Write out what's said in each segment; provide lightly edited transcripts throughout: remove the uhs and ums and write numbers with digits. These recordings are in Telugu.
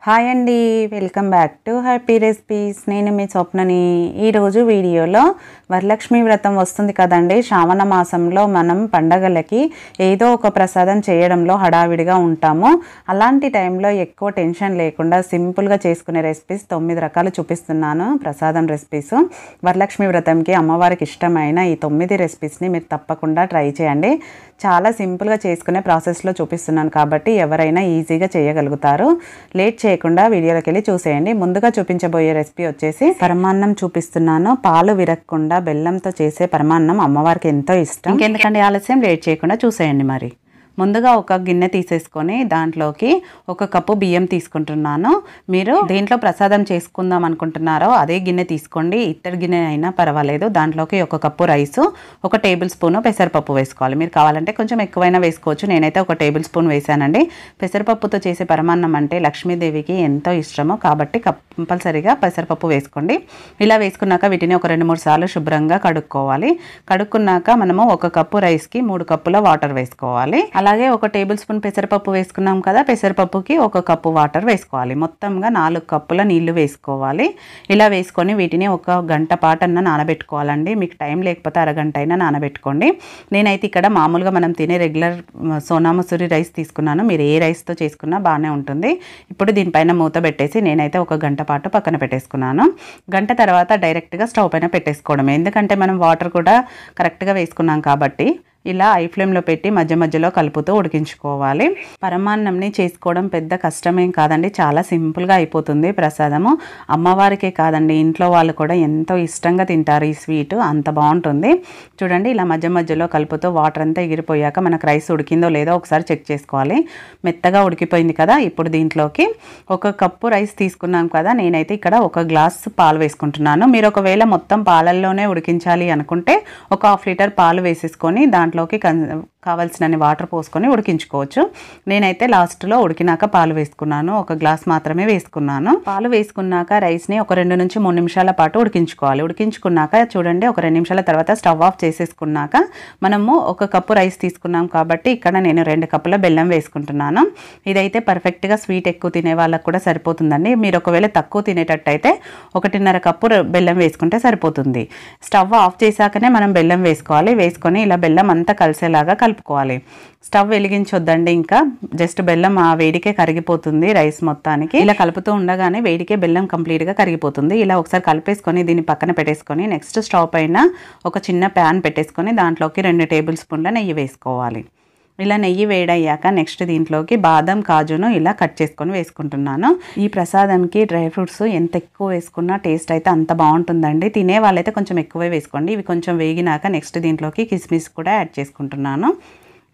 హాయ్ అండి, welcome back to happy recipes. నేను మీ స్వప్నని. ఈరోజు వీడియోలో వరలక్ష్మి వ్రతం వస్తుంది కదండి. శ్రావణ మాసంలో మనం పండగలకి ఏదో ఒక ప్రసాదం చేయడంలో హడావిడిగా ఉంటాము. అలాంటి టైంలో ఎక్కువ టెన్షన్ లేకుండా సింపుల్గా చేసుకునే రెసిపీస్ 9 రకాలు చూపిస్తున్నాను. ప్రసాదం రెసిపీస్ వరలక్ష్మి వ్రతంకి అమ్మవారికి ఇష్టమైన ఈ 9 రెసిపీస్ని మీరు తప్పకుండా ట్రై చేయండి. చాలా సింపుల్గా చేసుకునే ప్రాసెస్లో చూపిస్తున్నాను కాబట్టి ఎవరైనా ఈజీగా చేయగలుగుతారు. లేట్ చేయకుండా వీడియోలోకి వెళ్ళి చూసేయండి. ముందుగా చూపించబోయే రెసిపీ వచ్చేసి పరమాన్నం చూపిస్తున్నాను. పాలు విరగకుండా బెల్లంతో చేసే పరమాన్నం అమ్మవారికి ఎంతో ఇష్టం. ఇంకెందుకంటే ఆలస్యం, లేట్ చేయకుండా చూసేయండి. మరి ముందుగా ఒక గిన్నె తీసేసుకొని దాంట్లోకి 1 కప్పు బియ్యం తీసుకుంటున్నాను. మీరు దేంట్లో ప్రసాదం చేసుకుందాం అనుకుంటున్నారో అదే గిన్నె తీసుకోండి. ఇత్తడి గిన్నె అయినా పర్వాలేదు. దాంట్లోకి 1 కప్పు రైసు, 1 టేబుల్ స్పూన్ పెసరపప్పు వేసుకోవాలి. మీరు కావాలంటే కొంచెం ఎక్కువైనా వేసుకోవచ్చు. నేనైతే 1 టేబుల్ స్పూన్ వేసానండి. పెసరపప్పుతో చేసే పరమాన్నం అంటే లక్ష్మీదేవికి ఎంతో ఇష్టము కాబట్టి కంపల్సరీగా పెసరపప్పు వేసుకోండి. ఇలా వేసుకున్నాక వీటిని ఒక 2-3 సార్లు శుభ్రంగా కడుక్కోవాలి. కడుక్కున్నాక మనము 1 కప్పు రైస్కి 3 కప్పుల వాటర్ వేసుకోవాలి. అలాగే 1 టేబుల్ స్పూన్ పెసరపప్పు వేసుకున్నాం కదా, పెసరపప్పుకి 1 కప్పు వాటర్ వేసుకోవాలి. మొత్తంగా 4 కప్పుల నీళ్లు వేసుకోవాలి. ఇలా వేసుకొని వీటిని 1 గంట పాటన్నా నానబెట్టుకోవాలండి. మీకు టైం లేకపోతే అరగంట అయినా నానబెట్టుకోండి. నేనైతే ఇక్కడ మామూలుగా మనం తినే రెగ్యులర్ సోనా మసూరి రైస్ తీసుకున్నాను. మీరు ఏ రైస్తో చేసుకున్నా బాగానే ఉంటుంది. ఇప్పుడు దీనిపైన మూత పెట్టేసి నేనైతే 1 గంట పాటు పక్కన పెట్టేసుకున్నాను. గంట తర్వాత డైరెక్ట్గా స్టవ్ పైన పెట్టేసుకోవడమే. ఎందుకంటే మనం వాటర్ కూడా కరెక్ట్గా వేసుకున్నాం కాబట్టి ఇలా ఐ ఫ్లేమ్లో పెట్టి మధ్య మధ్యలో కలుపుతూ ఉడికించుకోవాలి. పరమాన్నంని చేసుకోవడం పెద్ద కష్టమేం కాదండి. చాలా సింపుల్గా అయిపోతుంది ప్రసాదము. అమ్మవారికే కాదండి, ఇంట్లో వాళ్ళు కూడా ఎంతో ఇష్టంగా తింటారు ఈ స్వీట్. అంత బాగుంటుంది. చూడండి, ఇలా మధ్య మధ్యలో కలుపుతూ వాటర్ అంతా ఎగిరిపోయాక మనకు రైస్ ఉడికిందో లేదో ఒకసారి చెక్ చేసుకోవాలి. మెత్తగా ఉడికిపోయింది కదా. ఇప్పుడు దీంట్లోకి 1 కప్పు రైస్ తీసుకున్నాం కదా, నేనైతే ఇక్కడ 1 గ్లాస్ పాలు వేసుకుంటున్నాను. మీరు ఒకవేళ మొత్తం పాలల్లోనే ఉడికించాలి అనుకుంటే 1 ½ లీటర్ పాలు వేసేసుకొని దాంట్లోకి కావాల్సినన్ని వాటర్ పోసుకొని ఉడికించుకోవచ్చు. నేనైతే లాస్ట్లో ఉడికినాక పాలు వేసుకున్నాను. 1 గ్లాస్ మాత్రమే వేసుకున్నాను. పాలు వేసుకున్నాక రైస్ని ఒక 2 నుంచి 3 నిమిషాల పాటు ఉడికించుకోవాలి. ఉడికించుకున్నాక చూడండి, ఒక 2 నిమిషాల తర్వాత స్టవ్ ఆఫ్ చేసేసుకున్నాక మనము 1 కప్పు రైస్ తీసుకున్నాం కాబట్టి ఇక్కడ నేను 2 కప్పుల బెల్లం వేసుకుంటున్నాను. ఇదైతే పర్ఫెక్ట్గా స్వీట్ ఎక్కువ తినే వాళ్ళకు కూడా సరిపోతుందండి. మీరు ఒకవేళ తక్కువ తినేటట్టయితే 1.5 కప్పు బెల్లం వేసుకుంటే సరిపోతుంది. స్టవ్ ఆఫ్ చేశాకనే మనం బెల్లం వేసుకోవాలి. వేసుకొని ఇలా బెల్లం అంతా కలిసేలాగా కలుపుకోవాలి. స్టవ్ వెలిగించొద్దండి. ఇంకా జస్ట్ బెల్లం ఆ వేడికే కరిగిపోతుంది రైస్ మొత్తానికి. ఇలా కలుపుతూ ఉండగానే వేడికే బెల్లం కంప్లీట్గా కరిగిపోతుంది. ఇలా ఒకసారి కలిపేసుకొని దీన్ని పక్కన పెట్టేసుకొని నెక్స్ట్ స్టవ్ పైన ఒక చిన్న ప్యాన్ పెట్టేసుకొని దాంట్లోకి 2 టేబుల్ స్పూన్ల నెయ్యి వేసుకోవాలి. ఇలా నెయ్యి వేడయ్యాక నెక్స్ట్ దీంట్లోకి బాదం, కాజును ఇలా కట్ చేసుకొని వేసుకుంటున్నాను. ఈ ప్రసాదంకి డ్రై ఫ్రూట్స్ ఎంత ఎక్కువ వేసుకున్నా టేస్ట్ అయితే అంత బాగుంటుందండి. తినే వాళ్ళైతే కొంచెం ఎక్కువే వేసుకోండి. ఇవి కొంచెం వేగినాక నెక్స్ట్ దీంట్లోకి కిస్మిస్ కూడా యాడ్ చేసుకుంటున్నాను.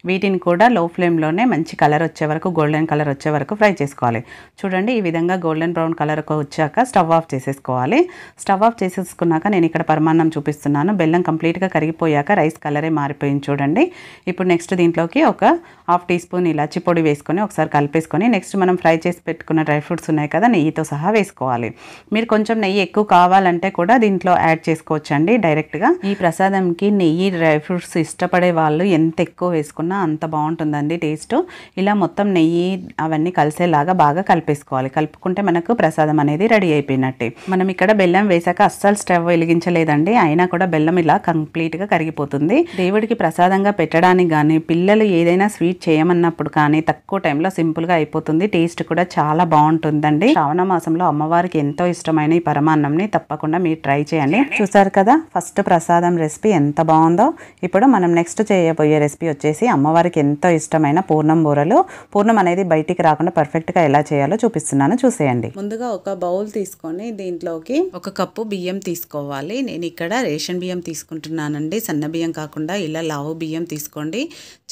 వీటిని కూడా లో ఫ్లేమ్లోనే మంచి కలర్ వచ్చే వరకు, గోల్డెన్ కలర్ వచ్చే వరకు ఫ్రై చేసుకోవాలి. చూడండి, ఈ విధంగా గోల్డెన్ బ్రౌన్ కలర్ వచ్చాక స్టవ్ ఆఫ్ చేసేసుకోవాలి. స్టవ్ ఆఫ్ చేసేసుకున్నాక నేను ఇక్కడ పరమాన్నం చూపిస్తున్నాను. బెల్లం కంప్లీట్గా కరిగిపోయాక రైస్ కలరే మారిపోయింది చూడండి. ఇప్పుడు నెక్స్ట్ దీంట్లోకి 1 ½ టీ స్పూన్ ఇలాచి పొడి వేసుకొని ఒకసారి కలిపేసుకొని నెక్స్ట్ మనం ఫ్రై చేసి పెట్టుకున్న డ్రై ఫ్రూట్స్ ఉన్నాయి కదా, నెయ్యితో సహా వేసుకోవాలి. మీరు కొంచెం నెయ్యి ఎక్కువ కావాలంటే కూడా దీంట్లో యాడ్ చేసుకోవచ్చండి డైరెక్ట్గా. ఈ ప్రసాదంకి నెయ్యి, డ్రై ఫ్రూట్స్ ఇష్టపడే వాళ్ళు ఎంత ఎక్కువ వేసుకున్నా అంత బాగుంటుందండి టేస్ట్. ఇలా మొత్తం నెయ్యి అవన్నీ కలిసేలాగా బాగా కలిపేసుకోవాలి. కలుపుకుంటే మనకు ప్రసాదం అనేది రెడీ అయిపోయినట్టే. మనం ఇక్కడ బెల్లం వేసాక అస్సలు స్టవ్ వెలిగించలేదండి, అయినా కూడా బెల్లం ఇలా కంప్లీట్గా కరిగిపోతుంది. దేవుడికి ప్రసాదంగా పెట్టడానికి కానీ, పిల్లలు ఏదైనా స్వీట్ చేయమన్నప్పుడు కానీ తక్కువ టైంలో సింపుల్గా అయిపోతుంది. టేస్ట్ కూడా చాలా బాగుంటుందండి. శ్రావణ మాసంలో అమ్మవారికి ఎంతో ఇష్టమైన ఈ పరమాన్నంని తప్పకుండా మీరు ట్రై చేయండి. చూసారు కదా ఫస్ట్ ప్రసాదం రెసిపీ ఎంత బాగుందో. ఇప్పుడు మనం నెక్స్ట్ చేయబోయే రెసిపీ వచ్చేసి అమ్మవారికి ఎంతో ఇష్టమైన పూర్ణం బూరలు. పూర్ణం అనేది బయటికి రాకుండా పర్ఫెక్ట్గా ఎలా చేయాలో చూపిస్తున్నాను, చూసేయండి. ముందుగా ఒక బౌల్ తీసుకొని దీంట్లోకి 1 కప్పు బియ్యం తీసుకోవాలి. నేను ఇక్కడ రేషన్ బియ్యం తీసుకుంటున్నానండి. సన్న బియ్యం కాకుండా ఇలా లావు బియ్యం తీసుకోండి,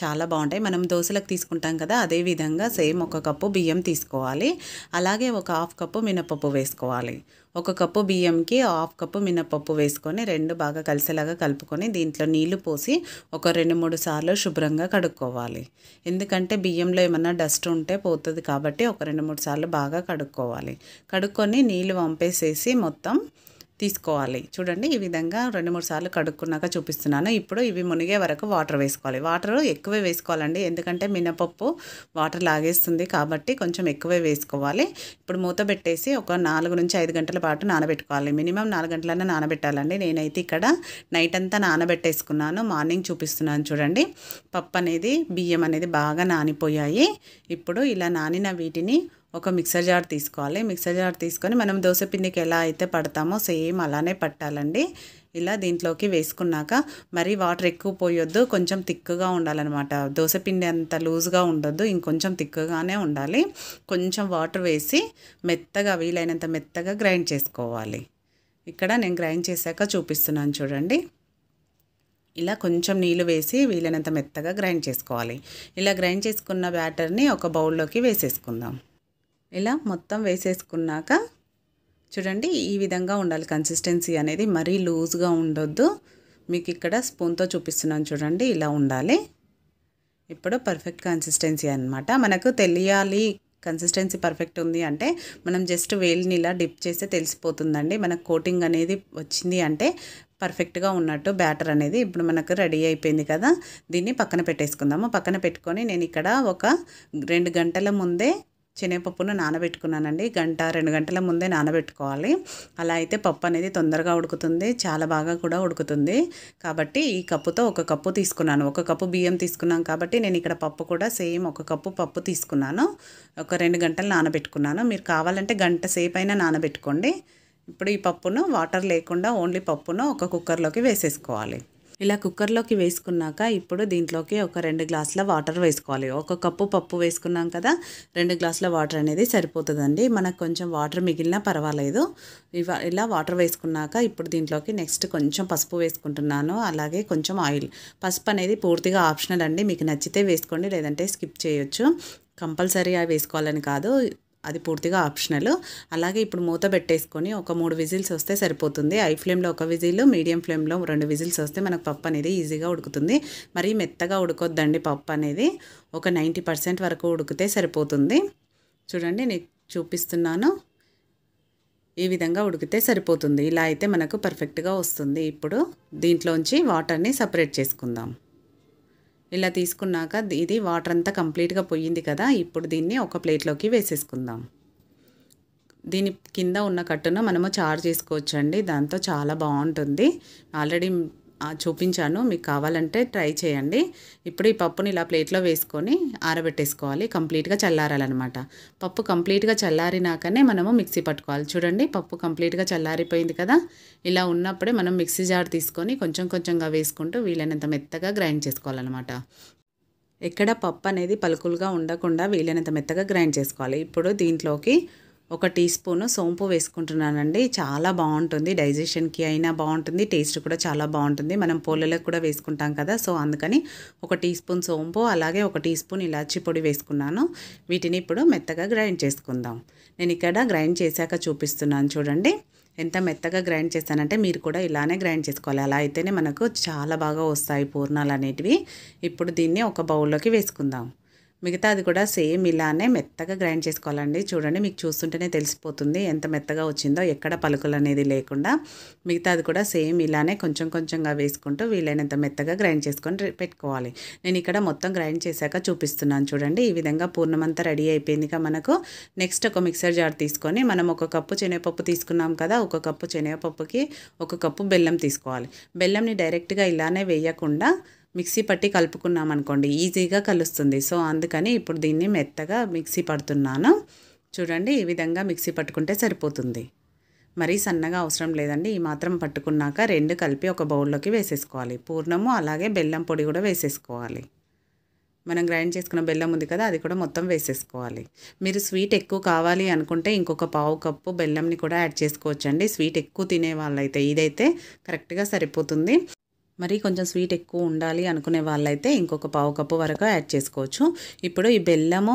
చాలా బాగుంటాయి. మనం దోశలకు తీసుకుంటాం కదా, అదే విధంగా సేమ్ 1 కప్పు బియ్యం తీసుకోవాలి. అలాగే 1 ½ కప్పు మినపప్పు వేసుకోవాలి. 1 కప్పు బియ్యంకి 1/2 కప్పు మినపప్పు వేసుకొని 2 బాగా కలిసేలాగా కలుపుకొని దీంట్లో నీళ్లు పోసి ఒక 2-3 సార్లు శుభ్రంగా కడుక్కోవాలి. ఎందుకంటే బియ్యంలో ఏమన్నా డస్ట్ ఉంటే పోతుంది కాబట్టి ఒక 2-3 సార్లు బాగా కడుక్కోవాలి. కడుక్కొని నీళ్లు వంపేసేసి మొత్తం తీసుకోవాలి. చూడండి ఈ విధంగా 2, 3 సార్లు కడుక్కున్నాక చూపిస్తున్నాను. ఇప్పుడు ఇవి మునిగే వరకు వాటర్ వేసుకోవాలి. వాటర్ ఎక్కువే వేసుకోవాలండి, ఎందుకంటే మినపప్పు వాటర్ లాగేస్తుంది కాబట్టి కొంచెం ఎక్కువే వేసుకోవాలి. ఇప్పుడు మూత పెట్టేసి ఒక 4 నుంచి 5 గంటల పాటు నానబెట్టుకోవాలి. మినిమం 4 గంటలన్నా నానబెట్టాలండి. నేనైతే ఇక్కడ నైట్ అంతా నానబెట్టేసుకున్నాను. మార్నింగ్ చూపిస్తున్నాను చూడండి. పప్పు అనేది బియ్యం అనేది బాగా నానిపోయాయి. ఇప్పుడు ఇలా నానిన వీటిని ఒక మిక్సర్ జార్ తీసుకోవాలి. మిక్సర్ జార్ తీసుకొని మనం దోసపిండికి ఎలా అయితే పడతామో సేమ్ అలానే పట్టాలండి. ఇలా దీంట్లోకి వేసుకున్నాక మరి వాటర్ ఎక్కువ పోయొద్దు, కొంచెం తిక్కుగా ఉండాలన్నమాట. దోసపిండి అంత లూజ్గా ఉండొద్దు, ఇంకొంచెం తిక్కుగానే ఉండాలి. కొంచెం వాటర్ వేసి మెత్తగా వీలైనంత మెత్తగా గ్రైండ్ చేసుకోవాలి. ఇక్కడ నేను గ్రైండ్ చేశాక చూపిస్తున్నాను చూడండి. ఇలా కొంచెం నీళ్ళు వేసి వీలైనంత మెత్తగా గ్రైండ్ చేసుకోవాలి. ఇలా గ్రైండ్ చేసుకున్న బ్యాటర్ని ఒక బౌల్లోకి వేసేసుకుందాం. ఇలా మొత్తం వేసేసుకున్నాక చూడండి ఈ విధంగా ఉండాలి కన్సిస్టెన్సీ అనేది, మరీ లూజ్గా ఉండొద్దు. మీకు ఇక్కడ స్పూన్తో చూపిస్తున్నాను చూడండి, ఇలా ఉండాలి. ఇప్పుడు పర్ఫెక్ట్ కన్సిస్టెన్సీ అన్నమాట. మనకు తెలియాలి కన్సిస్టెన్సీ పర్ఫెక్ట్ ఉంది అంటే మనం జస్ట్ వేలిని ఇలా డిప్ చేస్తే తెలిసిపోతుందండి. మనకు కోటింగ్ అనేది వచ్చింది అంటే పర్ఫెక్ట్గా ఉన్నట్టు బ్యాటర్ అనేది. ఇప్పుడు మనకు రెడీ అయిపోయింది కదా, దీన్ని పక్కన పెట్టేసుకుందాము. పక్కన పెట్టుకొని నేను ఇక్కడ ఒక 2 గంటల ముందే శనగపప్పును నానబెట్టుకున్నానండి. 1-2 గంటల ముందే నానబెట్టుకోవాలి. అలా అయితే పప్పు అనేది తొందరగా ఉడుకుతుంది, చాలా బాగా కూడా ఉడుకుతుంది. కాబట్టి ఈ కప్పుతో 1 కప్పు తీసుకున్నాను. 1 కప్పు బియ్యం తీసుకున్నాం కాబట్టి నేను ఇక్కడ పప్పు కూడా సేమ్ 1 కప్పు పప్పు తీసుకున్నాను. ఒక 2 గంటలు నానబెట్టుకున్నాను. మీరు కావాలంటే గంట సేపు అయినా నానబెట్టుకోండి. ఇప్పుడు ఈ పప్పును వాటర్ లేకుండా ఓన్లీ పప్పును ఒక కుక్కర్లోకి వేసేసుకోవాలి. ఇలా కుక్కర్లోకి వేసుకున్నాక ఇప్పుడు దీంట్లోకి ఒక 2 గ్లాసుల వాటర్ వేసుకోవాలి. 1 కప్పు పప్పు వేసుకున్నాం కదా, 2 గ్లాసుల వాటర్ అనేది సరిపోతుందండి. మనకు కొంచెం వాటర్ మిగిలినా పర్వాలేదు. ఇలా వాటర్ వేసుకున్నాక ఇప్పుడు దీంట్లోకి నెక్స్ట్ కొంచెం పసుపు వేసుకుంటున్నాను, అలాగే కొంచెం ఆయిల్. పసుపు అనేది పూర్తిగా ఆప్షనల్ అండి, మీకు నచ్చితే వేసుకోండి, లేదంటే స్కిప్ చేయొచ్చు. కంపల్సరీ వేసుకోవాలని కాదు, అది పూర్తిగా ఆప్షనల్. అలాగే ఇప్పుడు మూత పెట్టేసుకొని ఒక 3 విజిల్స్ వస్తే సరిపోతుంది. హై ఫ్లేమ్లో 1 విజిల్, మీడియం ఫ్లేమ్లో 2 విజిల్స్ వస్తే మనకు పప్పు అనేది ఈజీగా ఉడుకుతుంది. మరీ మెత్తగా ఉడకొద్దండి పప్పు అనేది, ఒక 90% వరకు ఉడికితే సరిపోతుంది. చూడండి నేను చూపిస్తున్నాను, ఈ విధంగా ఉడికితే సరిపోతుంది. ఇలా అయితే మనకు పర్ఫెక్ట్గా వస్తుంది. ఇప్పుడు దీంట్లోంచి వాటర్ని సపరేట్ చేసుకుందాం. ఇలా తీసుకున్నాక ఇది వాటర్ అంతా కంప్లీట్గా పోయింది కదా, ఇప్పుడు దీన్ని ఒక ప్లేట్లోకి వేసేసుకుందాం. దీని కింద ఉన్న కట్టును మనము చారు చేసుకోవచ్చండి, దాంతో చాలా బాగుంటుంది. ఆల్రెడీ చూపించాను, మీకు కావాలంటే ట్రై చేయండి. ఇప్పుడు ఈ పప్పుని ఇలా ప్లేట్లో వేసుకొని ఆరబెట్టేసుకోవాలి. కంప్లీట్గా చల్లారాలన్నమాట. పప్పు కంప్లీట్గా చల్లారినాకనే మనము మిక్సీ పట్టుకోవాలి. చూడండి పప్పు కంప్లీట్గా చల్లారిపోయింది కదా, ఇలా ఉన్నప్పుడే మనం మిక్సీ జార్ తీసుకొని కొంచెం కొంచెంగా వేసుకుంటూ వీలైనంత మెత్తగా గ్రైండ్ చేసుకోవాలన్నమాట. ఎక్కడ పప్పు అనేది పలుకులుగా ఉండకుండా వీలైనంత మెత్తగా గ్రైండ్ చేసుకోవాలి. ఇప్పుడు దీంట్లోకి 1 టీ స్పూను సోంపు వేసుకుంటున్నానండి. చాలా బాగుంటుంది, డైజెషన్కి అయినా బాగుంటుంది, టేస్ట్ కూడా చాలా బాగుంటుంది. మనం పోలేలకు కూడా వేసుకుంటాం కదా, సో అందుకని 1 టీ స్పూన్ సోంపు, అలాగే 1 టీ స్పూన్ ఇలాచీ పొడి వేసుకున్నాను. వీటిని ఇప్పుడు మెత్తగా గ్రైండ్ చేసుకుందాం. నేను ఇక్కడ గ్రైండ్ చేశాక చూపిస్తున్నాను చూడండి. ఎంత మెత్తగా గ్రైండ్ చేస్తానంటే మీరు కూడా ఇలానే గ్రైండ్ చేసుకోవాలి. అలా అయితేనే మనకు చాలా బాగా వస్తాయి పూర్ణాలు అనేటివి. ఇప్పుడు దీన్ని ఒక బౌల్లోకి వేసుకుందాం. మిగతా అది కూడా సేమ్ ఇలానే మెత్తగా గ్రైండ్ చేసుకోవాలండి. చూడండి మీకు చూస్తుంటేనే తెలిసిపోతుంది ఎంత మెత్తగా వచ్చిందో, ఎక్కడ పలుకులు అనేది లేకుండా. మిగతా అది కూడా సేమ్ ఇలానే కొంచెం కొంచెంగా వేసుకుంటూ వీలైనంత మెత్తగా గ్రైండ్ చేసుకొని పెట్టుకోవాలి. నేను ఇక్కడ మొత్తం గ్రైండ్ చేశాక చూపిస్తున్నాను చూడండి. ఈ విధంగా పూర్ణమంతా రెడీ అయిపోయిందిగా మనకు. నెక్స్ట్ ఒక మిక్సర్ జార్ తీసుకొని మనం 1 కప్పు శనగపప్పు తీసుకున్నాం కదా, 1 కప్పు శనగపప్పుకి 1 కప్పు బెల్లం తీసుకోవాలి. బెల్లంని డైరెక్ట్గా ఇలానే వేయకుండా మిక్సీ పట్టి కలుపుకున్నాం అనుకోండి ఈజీగా కలుస్తుంది. సో అందుకని ఇప్పుడు దీన్ని మెత్తగా మిక్సీ పడుతున్నాను. చూడండి ఈ విధంగా మిక్సీ పట్టుకుంటే సరిపోతుంది, మరీ సన్నగా అవసరం లేదండి. ఈ మాత్రం పట్టుకున్నాక 2 కలిపి ఒక బౌల్లోకి వేసేసుకోవాలి. పూర్ణము అలాగే బెల్లం పొడి కూడా వేసేసుకోవాలి. మనం గ్రైండ్ చేసుకున్న బెల్లం ఉంది కదా, అది కూడా మొత్తం వేసేసుకోవాలి. మీరు స్వీట్ ఎక్కువ కావాలి అనుకుంటే ఇంకొక పావు కప్పు బెల్లంని కూడా యాడ్ చేసుకోవచ్చండి. స్వీట్ ఎక్కువ తినే వాళ్ళైతే ఇదైతే కరెక్ట్గా సరిపోతుంది. మరి కొంచెం స్వీట్ ఎక్కువ ఉండాలి అనుకునే వాళ్ళైతే ఇంకొక పావు కప్పు వరకు యాడ్ చేసుకోవచ్చు. ఇప్పుడు ఈ బెల్లము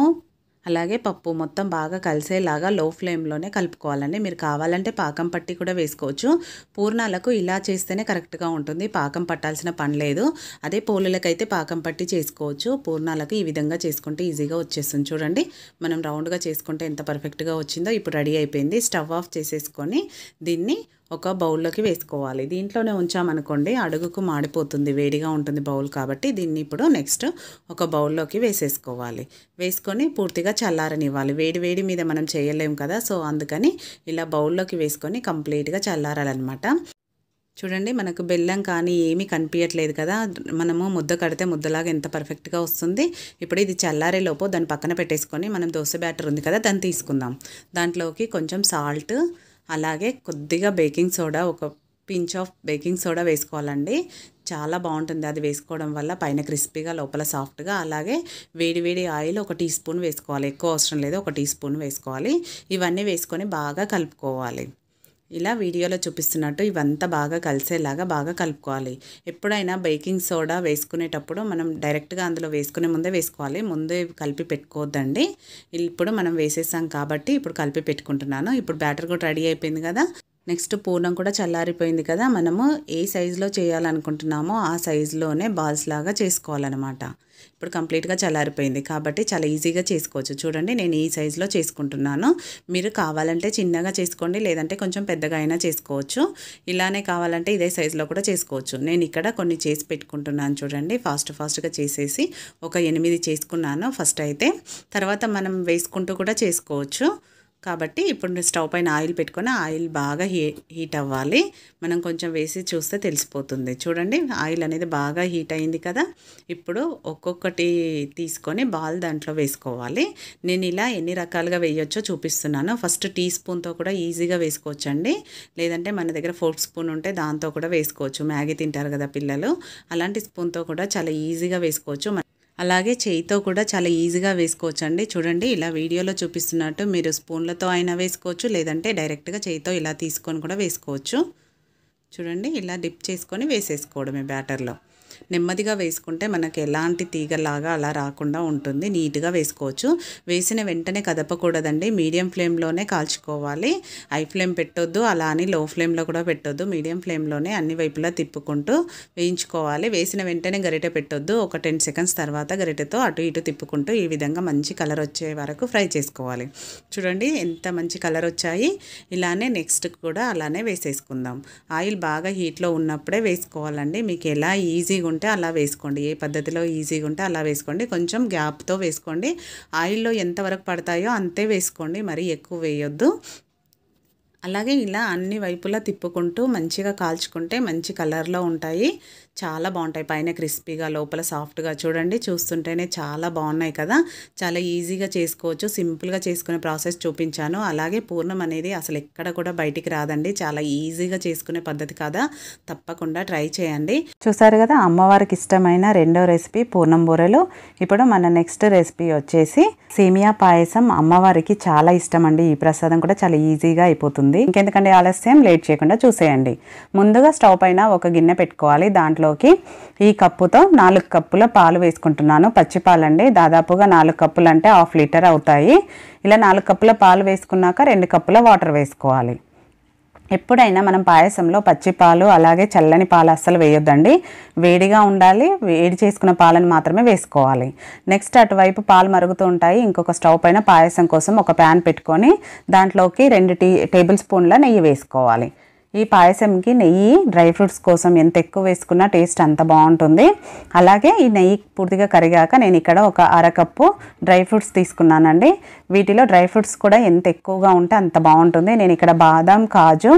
అలాగే పప్పు మొత్తం బాగా కలిసేలాగా లో ఫ్లేమ్లోనే కలుపుకోవాలండి. మీరు కావాలంటే పాకం పట్టి కూడా వేసుకోవచ్చు. పూర్ణాలకు ఇలా చేస్తేనే కరెక్ట్గా ఉంటుంది, పాకం పట్టాల్సిన పని లేదు. అదే పోలులకైతే పాకం పట్టి చేసుకోవచ్చు. పూర్ణాలకు ఈ విధంగా చేసుకుంటే ఈజీగా వచ్చేస్తుంది. చూడండి మనం రౌండ్గా చేసుకుంటే ఎంత పర్ఫెక్ట్గా వచ్చిందో. ఇప్పుడు రెడీ అయిపోయింది. స్టవ్ ఆఫ్ చేసేసుకొని దీన్ని ఒక బౌల్లోకి వేసుకోవాలి. దీంట్లోనే ఉంచామనుకోండి అడుగుకు మాడిపోతుంది, వేడిగా ఉంటుంది బౌల్ కాబట్టి. దీన్ని ఇప్పుడు నెక్స్ట్ ఒక బౌల్లోకి వేసేసుకోవాలి. వేసుకొని పూర్తిగా చల్లారనివ్వాలి. వేడి వేడి మీద మనం చేయలేం కదా, సో అందుకని ఇలా బౌల్లోకి వేసుకొని కంప్లీట్గా చల్లారాలన్నమాట. చూడండి, మనకు బెల్లం కానీ ఏమీ కనిపించట్లేదు కదా, మనము ముద్ద కడితే ముద్దలాగా ఎంత పర్ఫెక్ట్గా వస్తుంది. ఇప్పుడు ఇది చల్లారేలోపు దాన్ని పక్కన పెట్టేసుకొని మనం దోశ బ్యాటర్ ఉంది కదా దాన్ని తీసుకుందాం. దాంట్లోకి కొంచెం సాల్ట్, అలాగే కొద్దిగా బేకింగ్ సోడా, ఒక పించ్ ఆఫ్ బేకింగ్ సోడా వేసుకోవాలండి. చాలా బాగుంటుంది అది వేసుకోవడం వల్ల, పైన క్రిస్పీగా లోపల సాఫ్ట్గా. అలాగే వేడి వేడి ఆయిల్ 1 టీ స్పూన్ వేసుకోవాలి, ఎక్కువ అవసరం లేదు, 1 టీ స్పూన్ వేసుకోవాలి. ఇవన్నీ వేసుకొని బాగా కలుపుకోవాలి. ఇలా వీడియోలో చూపిస్తున్నట్టు ఇవంతా బాగా కలిసేలాగా బాగా కలుపుకోవాలి. ఎప్పుడైనా బేకింగ్ సోడా వేసుకునేటప్పుడు మనం డైరెక్ట్గా అందులో వేసుకునే ముందే వేసుకోవాలి, ముందే కలిపి పెట్టుకోవద్దండి. ఇప్పుడు మనం వేసేసాం కాబట్టి ఇప్పుడు కలిపి పెట్టుకుంటున్నాను. ఇప్పుడు బ్యాటర్ కూడా రెడీ అయిపోయింది కదా. నెక్స్ట్ పూర్ణం కూడా చల్లారిపోయింది కదా, మనము ఏ సైజులో చేయాలనుకుంటున్నామో ఆ సైజులోనే బాల్స్ లాగా చేసుకోవాలన్నమాట. ఇప్పుడు కంప్లీట్గా చల్లారిపోయింది కాబట్టి చాలా ఈజీగా చేసుకోవచ్చు. చూడండి, నేను ఈ సైజులో చేసుకుంటున్నాను. మీరు కావాలంటే చిన్నగా చేసుకోండి, లేదంటే కొంచెం పెద్దగా అయినా చేసుకోవచ్చు. ఇలానే కావాలంటే ఇదే సైజులో కూడా చేసుకోవచ్చు. నేను ఇక్కడ కొన్ని చేసి పెట్టుకుంటున్నాను. చూడండి, ఫాస్ట్గా చేసేసి ఒక 8 చేసుకున్నాను ఫస్ట్ అయితే. తర్వాత మనం వేసుకుంటూ కూడా చేసుకోవచ్చు. కాబట్టి ఇప్పుడు స్టవ్ పైన ఆయిల్ పెట్టుకొని ఆయిల్ బాగా హీట్ అవ్వాలి. మనం కొంచెం వేసి చూస్తే తెలిసిపోతుంది. చూడండి, ఆయిల్ అనేది బాగా హీట్ అయింది కదా. ఇప్పుడు ఒక్కొక్కటి తీసుకొని బాల్ దాంట్లో వేసుకోవాలి. నేను ఇలా ఎన్ని రకాలుగా వేయొచ్చో చూపిస్తున్నాను. ఫస్ట్ టీ స్పూన్తో కూడా ఈజీగా వేసుకోవచ్చండి, లేదంటే మన దగ్గర ఫోర్క్ స్పూన్ ఉంటే దాంతో కూడా వేసుకోవచ్చు. మ్యాగీ తింటారు కదా పిల్లలు, అలాంటి స్పూన్తో కూడా చాలా ఈజీగా వేసుకోవచ్చు. అలాగే చేయితో కూడా చాలా ఈజీగా వేసుకోవచ్చు అండి. చూడండి, ఇలా వీడియోలో చూపిస్తున్నట్టు మీరు స్పూన్లతో అయినా వేసుకోవచ్చు, లేదంటే డైరెక్ట్గా చేయితో ఇలా తీసుకొని కూడా వేసుకోవచ్చు. చూడండి, ఇలా డిప్ చేసుకొని వేసేసుకోవడమే బ్యాటర్లో. నెమ్మదిగా వేసుకుంటే మనకి ఎలాంటి తీగలాగా అలా రాకుండా ఉంటుంది, నీట్గా వేసుకోవచ్చు. వేసిన వెంటనే కదపకూడదండి, మీడియం ఫ్లేమ్లోనే కాల్చుకోవాలి. హై ఫ్లేమ్ పెట్టొద్దు, అలా అని లో ఫ్లేమ్లో కూడా పెట్టొద్దు. మీడియం ఫ్లేమ్లోనే అన్ని వైపులా తిప్పుకుంటూ వేయించుకోవాలి. వేసిన వెంటనే గరిటె పెట్టొద్దు, ఒక 10 సెకండ్స్ తర్వాత గరిటెతో అటు ఇటు తిప్పుకుంటూ ఈ విధంగా మంచి కలర్ వచ్చే వరకు ఫ్రై చేసుకోవాలి. చూడండి, ఎంత మంచి కలర్ వచ్చాయి. ఇలానే నెక్స్ట్ కూడా అలానే వేసేసుకుందాం. ఆయిల్ బాగా హీట్లో ఉన్నప్పుడే వేసుకోవాలండి. మీకు ఎలా ఈజీగా ఉంటే అలా వేసుకోండి, ఏ పద్ధతిలో ఈజీగా ఉంటే అలా వేసుకోండి. కొంచెం గ్యాప్తో వేసుకోండి. ఆయిల్లో ఎంతవరకు పడతాయో అంతే వేసుకోండి, మరీ ఎక్కువ వేయొద్దు. అలాగే ఇలా అన్ని వైపులా తిప్పుకుంటూ మంచిగా కాల్చుకుంటే మంచి కలర్లో ఉంటాయి, చాలా బాగుంటాయి. పైన క్రిస్పీగా లోపల సాఫ్ట్గా. చూడండి, చూస్తుంటేనే చాలా బాగున్నాయి కదా. చాలా ఈజీగా చేసుకోవచ్చు, సింపుల్గా చేసుకునే ప్రాసెస్ చూపించాను. అలాగే పూర్ణం అనేది అసలు ఎక్కడ కూడా బయటికి రాదండి, చాలా ఈజీగా చేసుకునే పద్ధతి కదా, తప్పకుండా ట్రై చేయండి. చూసారు కదా, అమ్మవారికి ఇష్టమైన రెండో రెసిపీ పూర్ణం బూరెలు. ఇప్పుడు మన నెక్స్ట్ రెసిపీ వచ్చేసి సేమియా పాయసం. అమ్మవారికి చాలా ఇష్టం అండి, ఈ ప్రసాదం కూడా చాలా ఈజీగా అయిపోతుంది. ఇంకెందుకంటే ఆలస్యం, లేట్ చేయకుండా చూసేయండి. ముందుగా స్టవ్ పైన ఒక గిన్నె పెట్టుకోవాలి. దాంట్లోకి ఈ కప్పుతో 4 కప్పుల పాలు వేసుకుంటున్నాను. పచ్చి పాలండి, దాదాపుగా 4 కప్పులు అంటే 1/2 లీటర్ అవుతాయి. ఇలా 4 కప్పుల పాలు వేసుకున్నాక 2 కప్పుల వాటర్ వేసుకోవాలి. ఎప్పుడైనా మనం పాయసంలో పచ్చి పాలు అలాగే చల్లని పాలు అస్సలు వేయొద్దండి, వేడిగా ఉండాలి. వేడి చేసుకున్న పాలను మాత్రమే వేసుకోవాలి. నెక్స్ట్ అటువైపు పాలు మరుగుతూ ఉంటాయి. ఇంకొక స్టవ్ పైన పాయసం కోసం ఒక ప్యాన్ పెట్టుకొని దాంట్లోకి 2 టేబుల్ స్పూన్ల నెయ్యి వేసుకోవాలి. ఈ పాయసంకి నెయ్యి డ్రై ఫ్రూట్స్ కోసం ఎంత ఎక్కువ వేసుకున్నా టేస్ట్ అంత బాగుంటుంది. అలాగే ఈ నెయ్యి పూర్తిగా కరిగాక నేను ఇక్కడ ఒక 1/2 కప్పు డ్రై ఫ్రూట్స్ తీసుకున్నానండి. వీటిలో డ్రై ఫ్రూట్స్ కూడా ఎంత ఎక్కువగా ఉంటే అంత బాగుంటుంది. నేను ఇక్కడ బాదం, కాజు,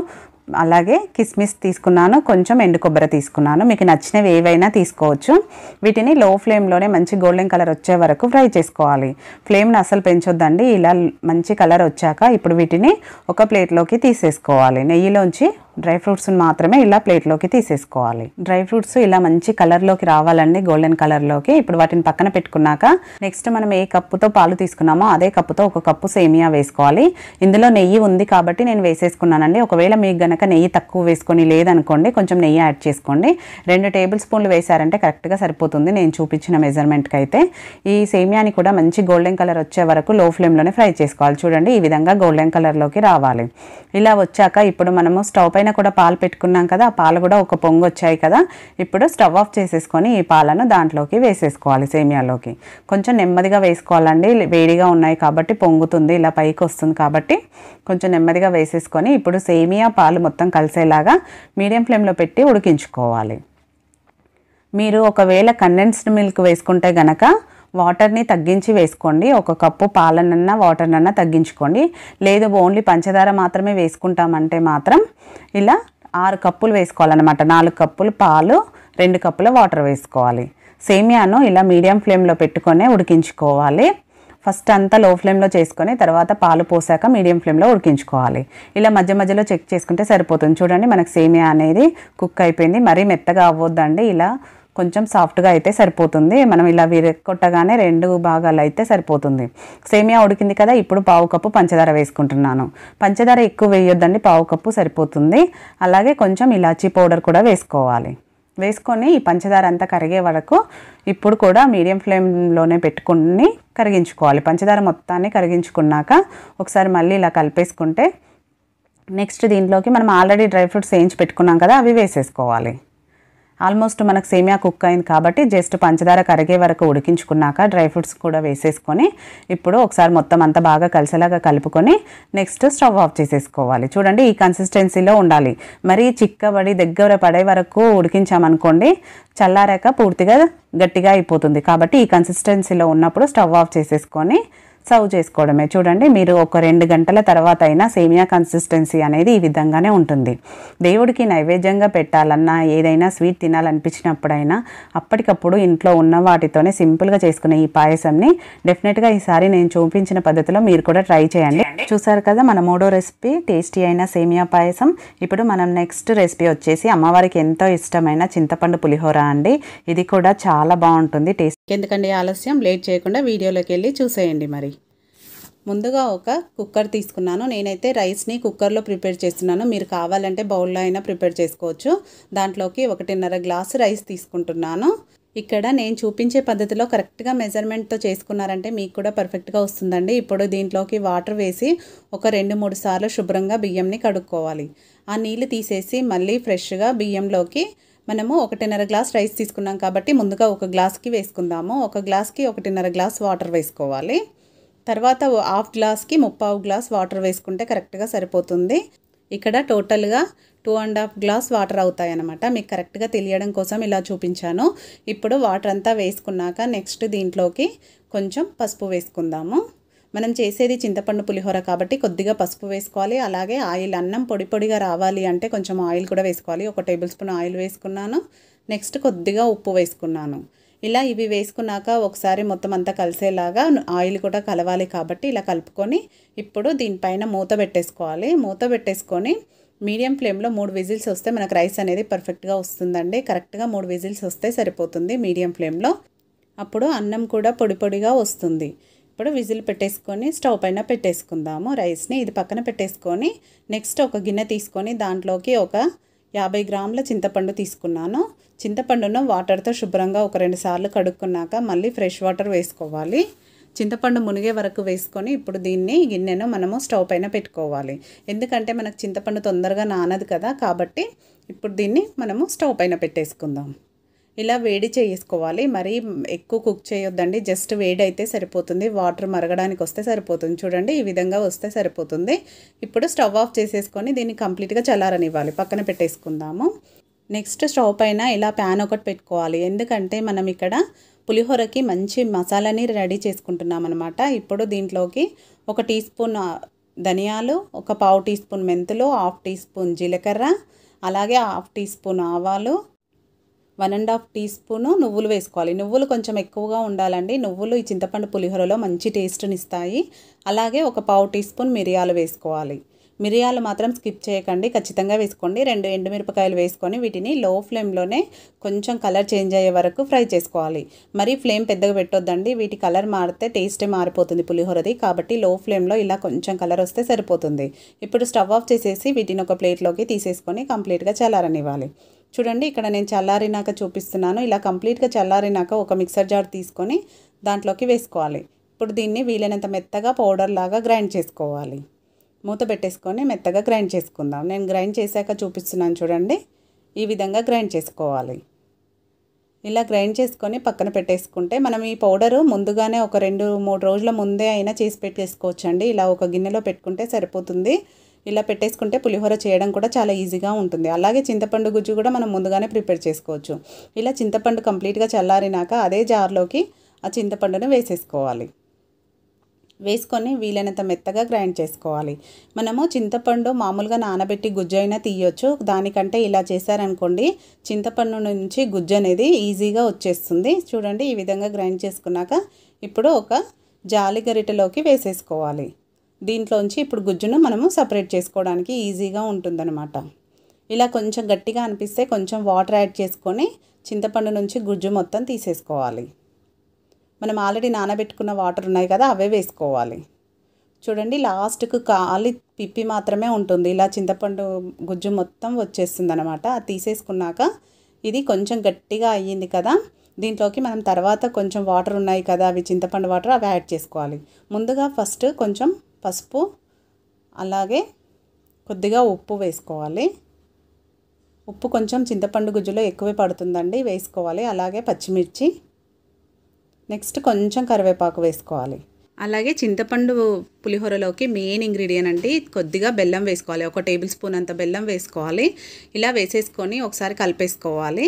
అలాగే కిస్మిస్ తీసుకున్నాను, కొంచెం ఎండు కొబ్బరి తీసుకున్నాను. మీకు నచ్చినవి ఏవైనా తీసుకోవచ్చు. వీటిని లో ఫ్లేమ్లోనే మంచి గోల్డెన్ కలర్ వచ్చే వరకు ఫ్రై చేసుకోవాలి. ఫ్లేమ్ని అసలు పెంచొద్దండి. ఇలా మంచి కలర్ వచ్చాక ఇప్పుడు వీటిని ఒక ప్లేట్లోకి తీసేసుకోవాలి. నెయ్యిలోంచి డ్రై ఫ్రూట్స్ని మాత్రమే ఇలా ప్లేట్లోకి తీసేసుకోవాలి. డ్రై ఫ్రూట్స్ ఇలా మంచి కలర్లోకి రావాలండి, గోల్డెన్ కలర్లోకి. ఇప్పుడు వాటిని పక్కన పెట్టుకున్నాక నెక్స్ట్ మనం ఏ కప్పుతో పాలు తీసుకున్నామో అదే కప్పుతో 1 కప్పు సేమియా వేసుకోవాలి. ఇందులో నెయ్యి ఉంది కాబట్టి నేను వేసేసుకున్నానండి. ఒకవేళ మీకు గనక నెయ్యి తక్కువ వేసుకొని లేదనుకోండి, కొంచెం నెయ్యి యాడ్ చేసుకోండి. 2 టేబుల్ స్పూన్లు వేసారంటే కరెక్ట్గా సరిపోతుంది నేను చూపించిన మెజర్మెంట్కి అయితే. ఈ సేమియాని కూడా మంచి గోల్డెన్ కలర్ వచ్చే వరకు లో ఫ్లేమ్లోనే ఫ్రై చేసుకోవాలి. చూడండి, ఈ విధంగా గోల్డెన్ కలర్లోకి రావాలి. ఇలా వచ్చాక ఇప్పుడు మనము స్టవ్ పైన కూడా పాలు పెట్టుకున్నాం కదా, ఆ పాలు కూడా ఒక పొంగు వచ్చాయి కదా. ఇప్పుడు స్టవ్ ఆఫ్ చేసేసుకొని ఈ పాలను దాంట్లోకి వేసేసుకోవాలి, సేమియాలోకి. కొంచెం నెమ్మదిగా వేసుకోవాలండి, వేడిగా ఉన్నాయి కాబట్టి పొంగుతుంది, ఇలా పైకి వస్తుంది కాబట్టి కొంచెం నెమ్మదిగా వేసేసుకొని ఇప్పుడు సేమియా పాలు మొత్తం కలిసేలాగా మీడియం ఫ్లేమ్లో పెట్టి ఉడికించుకోవాలి. మీరు ఒకవేళ కండెన్స్డ్ మిల్క్ వేసుకుంటే గనక వాటర్ని తగ్గించి వేసుకోండి, 1 కప్పు పాలనన్నా వాటర్నన్నా తగ్గించుకోండి. లేదు ఓన్లీ పంచదార మాత్రమే వేసుకుంటామంటే మాత్రం ఇలా 6 కప్పులు వేసుకోవాలన్నమాట. 4 కప్పులు పాలు, 2 కప్పుల వాటర్ వేసుకోవాలి. సేమియాను ఇలా మీడియం ఫ్లేమ్లో పెట్టుకొని ఉడికించుకోవాలి. ఫస్ట్ అంతా లో ఫ్లేమ్లో చేసుకొని తర్వాత పాలు పోసాక మీడియం ఫ్లేమ్లో ఉడికించుకోవాలి. ఇలా మధ్య మధ్యలో చెక్ చేసుకుంటే సరిపోతుంది. చూడండి మనకు సేమియా అనేది కుక్ అయిపోయింది. మరీ మెత్తగా అవ్వద్దండి, ఇలా కొంచెం సాఫ్ట్గా అయితే సరిపోతుంది. మనం ఇలా విరగొట్టగానే 2 భాగాలు అయితే సరిపోతుంది. సేమియా ఉడికింది కదా, ఇప్పుడు 1/2 కప్పు పంచదార వేసుకుంటున్నాను. పంచదార ఎక్కువ వేయొద్దండి, 1/2 కప్పు సరిపోతుంది. అలాగే కొంచెం ఇలాచీ పౌడర్ కూడా వేసుకోవాలి. వేసుకొని ఈ పంచదార అంతా కరిగే వరకు ఇప్పుడు కూడా మీడియం ఫ్లేమ్లోనే పెట్టుకుని కరిగించుకోవాలి. పంచదార మొత్తాన్ని కరిగించుకున్నాక ఒకసారి మళ్ళీ ఇలా కలిపేసుకుంటే నెక్స్ట్ దీంట్లోకి మనం ఆల్రెడీ డ్రై ఫ్రూట్స్ వేయించి పెట్టుకున్నాం కదా, అవి వేసేసుకోవాలి. ఆల్మోస్ట్ మనకు సేమియా కుక్ అయింది కాబట్టి జస్ట్ పంచదార కరిగే వరకు ఉడికించుకున్నాక డ్రై ఫ్రూట్స్ కూడా వేసేసుకొని ఇప్పుడు ఒకసారి మొత్తం అంతా బాగా కలిసేలాగా కలుపుకొని నెక్స్ట్ స్టవ్ ఆఫ్ చేసేసుకోవాలి. చూడండి ఈ కన్సిస్టెన్సీలో ఉండాలి. మరీ చిక్కబడి దగ్గర పడే వరకు ఉడికించామనుకోండి చల్లారాక పూర్తిగా గట్టిగా అయిపోతుంది. కాబట్టి ఈ కన్సిస్టెన్సీలో ఉన్నప్పుడు స్టవ్ ఆఫ్ చేసేసుకొని సర్వ్ చేసుకోవడమే. చూడండి మీరు ఒక 2 గంటల తర్వాత అయినా సేమియా కన్సిస్టెన్సీ అనేది ఈ విధంగానే ఉంటుంది. దేవుడికి నైవేద్యంగా పెట్టాలన్నా ఏదైనా స్వీట్ తినాలనిపించినప్పుడైనా అప్పటికప్పుడు ఇంట్లో ఉన్న వాటితోనే సింపుల్గా చేసుకునే ఈ పాయసంని డెఫినెట్గా ఈసారి నేను చూపించిన పద్ధతిలో మీరు కూడా ట్రై చేయండి. చూసారు కదా మన 3వ రెసిపీ టేస్టీ అయిన సేమియా పాయసం. ఇప్పుడు మనం నెక్స్ట్ రెసిపీ వచ్చేసి అమ్మవారికి ఎంతో ఇష్టమైన చింతపండు పులిహోర అండి. ఇది కూడా చాలా బాగుంటుంది టేస్ట్. ఎందుకంటే ఆలస్యం లేట్ చేయకుండా వీడియోలోకి వెళ్ళి చూసేయండి. మరి ముందుగా ఒక కుక్కర్ తీసుకున్నాను. నేనైతే రైస్ని కుక్కర్లో ప్రిపేర్ చేస్తున్నాను. మీరు కావాలంటే బౌల్లో అయినా ప్రిపేర్ చేసుకోవచ్చు. దాంట్లోకి 1.5 గ్లాసు రైస్ తీసుకుంటున్నాను. ఇక్కడ నేను చూపించే పద్ధతిలో కరెక్ట్గా మెజర్మెంట్తో చేసుకున్నారంటే మీకు కూడా పర్ఫెక్ట్గా వస్తుందండి. ఇప్పుడు దీంట్లోకి వాటర్ వేసి ఒక 2-3 సార్లు శుభ్రంగా బియ్యంని కడుక్కోవాలి. ఆ నీళ్ళు తీసేసి మళ్ళీ ఫ్రెష్గా బియ్యంలోకి మనము 1.5 గ్లాస్ రైస్ తీసుకున్నాం కాబట్టి ముందుగా 1 గ్లాస్కి వేసుకుందాము. 1 గ్లాస్కి 1.5 గ్లాస్ వాటర్ వేసుకోవాలి. తర్వాత 1/2 గ్లాస్కి 3/4 గ్లాస్ వాటర్ వేసుకుంటే కరెక్ట్గా సరిపోతుంది. ఇక్కడ టోటల్గా 2.5 గ్లాస్ వాటర్ అవుతాయి అన్నమాట. మీకు కరెక్ట్గా తెలియడం కోసం ఇలా చూపించాను. ఇప్పుడు వాటర్ అంతా వేసుకున్నాక నెక్స్ట్ దీంట్లోకి కొంచెం పసుపు వేసుకుందాము. మనం చేసేది చింతపండు పులిహోర కాబట్టి కొద్దిగా పసుపు వేసుకోవాలి. అలాగే ఆయిల్, అన్నం పొడి పొడిగా రావాలి అంటే కొంచెం ఆయిల్ కూడా వేసుకోవాలి. 1 టేబుల్ స్పూన్ ఆయిల్ వేసుకున్నాను. నెక్స్ట్ కొద్దిగా ఉప్పు వేసుకున్నాను. ఇలా ఇవి వేసుకున్నాక ఒకసారి మొత్తం అంతా కలిసేలాగా ఆయిల్ కూడా కలవాలి కాబట్టి ఇలా కలుపుకొని ఇప్పుడు దీనిపైన మూత పెట్టేసుకోవాలి. మూత పెట్టేసుకొని మీడియం ఫ్లేమ్లో 3 విజిల్స్ వస్తే మనకు రైస్ అనేది పర్ఫెక్ట్గా వస్తుందండి. కరెక్ట్గా 3 విజిల్స్ వస్తే సరిపోతుంది మీడియం ఫ్లేమ్లో. అప్పుడు అన్నం కూడా పొడి పొడిగా వస్తుంది. ఇప్పుడు విజిల్ పెట్టేసుకొని స్టవ్ పైన పెట్టేసుకుందాము రైస్ని. ఇది పక్కన పెట్టేసుకొని నెక్స్ట్ ఒక గిన్నె తీసుకొని దాంట్లోకి ఒక 50 గ్రాముల చింతపండు తీసుకున్నాను. చింతపండును వాటర్తో శుభ్రంగా ఒక 2 సార్లు కడుక్కున్నాక మళ్ళీ ఫ్రెష్ వాటర్ వేసుకోవాలి. చింతపండు మునిగే వరకు వేసుకొని ఇప్పుడు దీన్ని గిన్నెను మనము స్టవ్ పైన పెట్టుకోవాలి. ఎందుకంటే మనకు చింతపండు తొందరగా నానదు కదా, కాబట్టి ఇప్పుడు దీన్ని మనము స్టవ్ పైన పెట్టేసుకుందాం. ఇలా వేడి చేసుకోవాలి. మరీ ఎక్కువ కుక్ చేయొద్దండి, జస్ట్ వేడి అయితే సరిపోతుంది. వాటర్ మరగడానికి వస్తే సరిపోతుంది. చూడండి ఈ విధంగా వస్తే సరిపోతుంది. ఇప్పుడు స్టవ్ ఆఫ్ చేసేసుకొని దీన్ని కంప్లీట్గా చల్లారనివ్వాలి, పక్కన పెట్టేసుకుందాము. నెక్స్ట్ స్టవ్ పైన ఇలా ప్యాన్ ఒకటి పెట్టుకోవాలి. ఎందుకంటే మనం ఇక్కడ పులిహోరకి మంచి మసాలాని రెడీ చేసుకుంటున్నాం అనమాట. ఇప్పుడు దీంట్లోకి 1 టీ స్పూన్ ధనియాలు, 1/4 టీ స్పూన్ మెంతులు, 1/2 టీ స్పూన్ జీలకర్ర, అలాగే 1/2 టీ స్పూన్ ఆవాలు, 1.5 టీ స్పూను నువ్వులు వేసుకోవాలి. నువ్వులు కొంచెం ఎక్కువగా ఉండాలండి. నువ్వులు ఈ చింతపండు పులిహోరలో మంచి టేస్ట్ని ఇస్తాయి. అలాగే 1/4 టీ స్పూన్ మిరియాలు వేసుకోవాలి. మిరియాలు మాత్రం స్కిప్ చేయకండి, ఖచ్చితంగా వేసుకోండి. 2 ఎండుమిరపకాయలు వేసుకొని వీటిని లో ఫ్లేమ్లోనే కొంచెం కలర్ చేంజ్ అయ్యే వరకు ఫ్రై చేసుకోవాలి. మరి ఫ్లేమ్ పెద్దగా పెట్టొద్దండి, వీటి కలర్ మారితే టేస్టే మారిపోతుంది పులిహోరది. కాబట్టి లో ఫ్లేమ్లో ఇలా కొంచెం కలర్ వస్తే సరిపోతుంది. ఇప్పుడు స్టవ్ ఆఫ్ చేసేసి వీటిని ఒక ప్లేట్లోకి తీసేసుకొని కంప్లీట్గా చల్లారనివ్వాలి. చూడండి ఇక్కడ నేను చల్లారినాక చూపిస్తున్నాను. ఇలా కంప్లీట్గా చల్లారినాక ఒక మిక్సర్ జార్ తీసుకొని దాంట్లోకి వేసుకోవాలి. ఇప్పుడు దీన్ని వీలైనంత మెత్తగా పౌడర్ లాగా గ్రైండ్ చేసుకోవాలి. మూత పెట్టేసుకొని మెత్తగా గ్రైండ్ చేసుకుందాం. నేను గ్రైండ్ చేశాక చూపిస్తున్నాను చూడండి. ఈ విధంగా గ్రైండ్ చేసుకోవాలి. ఇలా గ్రైండ్ చేసుకొని పక్కన పెట్టేసుకుంటే మనం ఈ పౌడరు ముందుగానే ఒక 2-3 రోజుల ముందే అయినా చేసి పెట్టేసుకోవచ్చండి. ఇలా ఒక గిన్నెలో పెట్టుకుంటే సరిపోతుంది. ఇలా పెట్టేసుకుంటే పులిహోర చేయడం కూడా చాలా ఈజీగా ఉంటుంది. అలాగే చింతపండు గుజ్జు కూడా మనం ముందుగానే ప్రిపేర్ చేసుకోవచ్చు. ఇలా చింతపండు కంప్లీట్గా చల్లారినాక అదే జార్లోకి ఆ చింతపండును వేసేసుకోవాలి. వేసుకొని వీలైనంత మెత్తగా గ్రైండ్ చేసుకోవాలి. మనము చింతపండు మామూలుగా నానబెట్టి గుజ్జు అయినా తీయొచ్చు. దానికంటే ఇలా చేశారనుకోండి చింతపండు నుంచి గుజ్జు అనేది ఈజీగా వచ్చేస్తుంది. చూడండి ఈ విధంగా గ్రైండ్ చేసుకున్నాక ఇప్పుడు ఒక జాలి గరిటెలోకి వేసేసుకోవాలి. దీంట్లోంచి ఇప్పుడు గుజ్జును మనము సపరేట్ చేసుకోవడానికి ఈజీగా ఉంటుందన్నమాట. ఇలా కొంచెం గట్టిగా అనిపిస్తే కొంచెం వాటర్ యాడ్ చేసుకొని చింతపండు నుంచి గుజ్జు మొత్తం తీసేసుకోవాలి. మనం ఆల్రెడీ నానబెట్టుకున్న వాటర్ ఉన్నాయి కదా అవే వేసుకోవాలి. చూడండి లాస్ట్కు కాలి పిప్పి మాత్రమే ఉంటుంది. ఇలా చింతపండు గుజ్జు మొత్తం వచ్చేస్తుంది అనమాట. అది తీసేసుకున్నాక ఇది కొంచెం గట్టిగా అయ్యింది కదా, దీంట్లోకి మనం తర్వాత కొంచెం వాటర్ ఉన్నాయి కదా అవి చింతపండు వాటర్ అవి యాడ్ చేసుకోవాలి. ముందుగా ఫస్ట్ కొంచెం పసుపు అలాగే కొద్దిగా ఉప్పు వేసుకోవాలి. ఉప్పు కొంచెం చింతపండు గుజ్జులో ఎక్కువే పడుతుందండి, వేసుకోవాలి. అలాగే పచ్చిమిర్చి, నెక్స్ట్ కొంచెం కరివేపాకు వేసుకోవాలి. అలాగే చింతపండు పులిహోరలోకి మెయిన్ ఇంగ్రీడియంట్ అండి కొద్దిగా బెల్లం వేసుకోవాలి. 1 టేబుల్ స్పూన్ అంత బెల్లం వేసుకోవాలి. ఇలా వేసేసుకొని ఒకసారి కలిపేసుకోవాలి.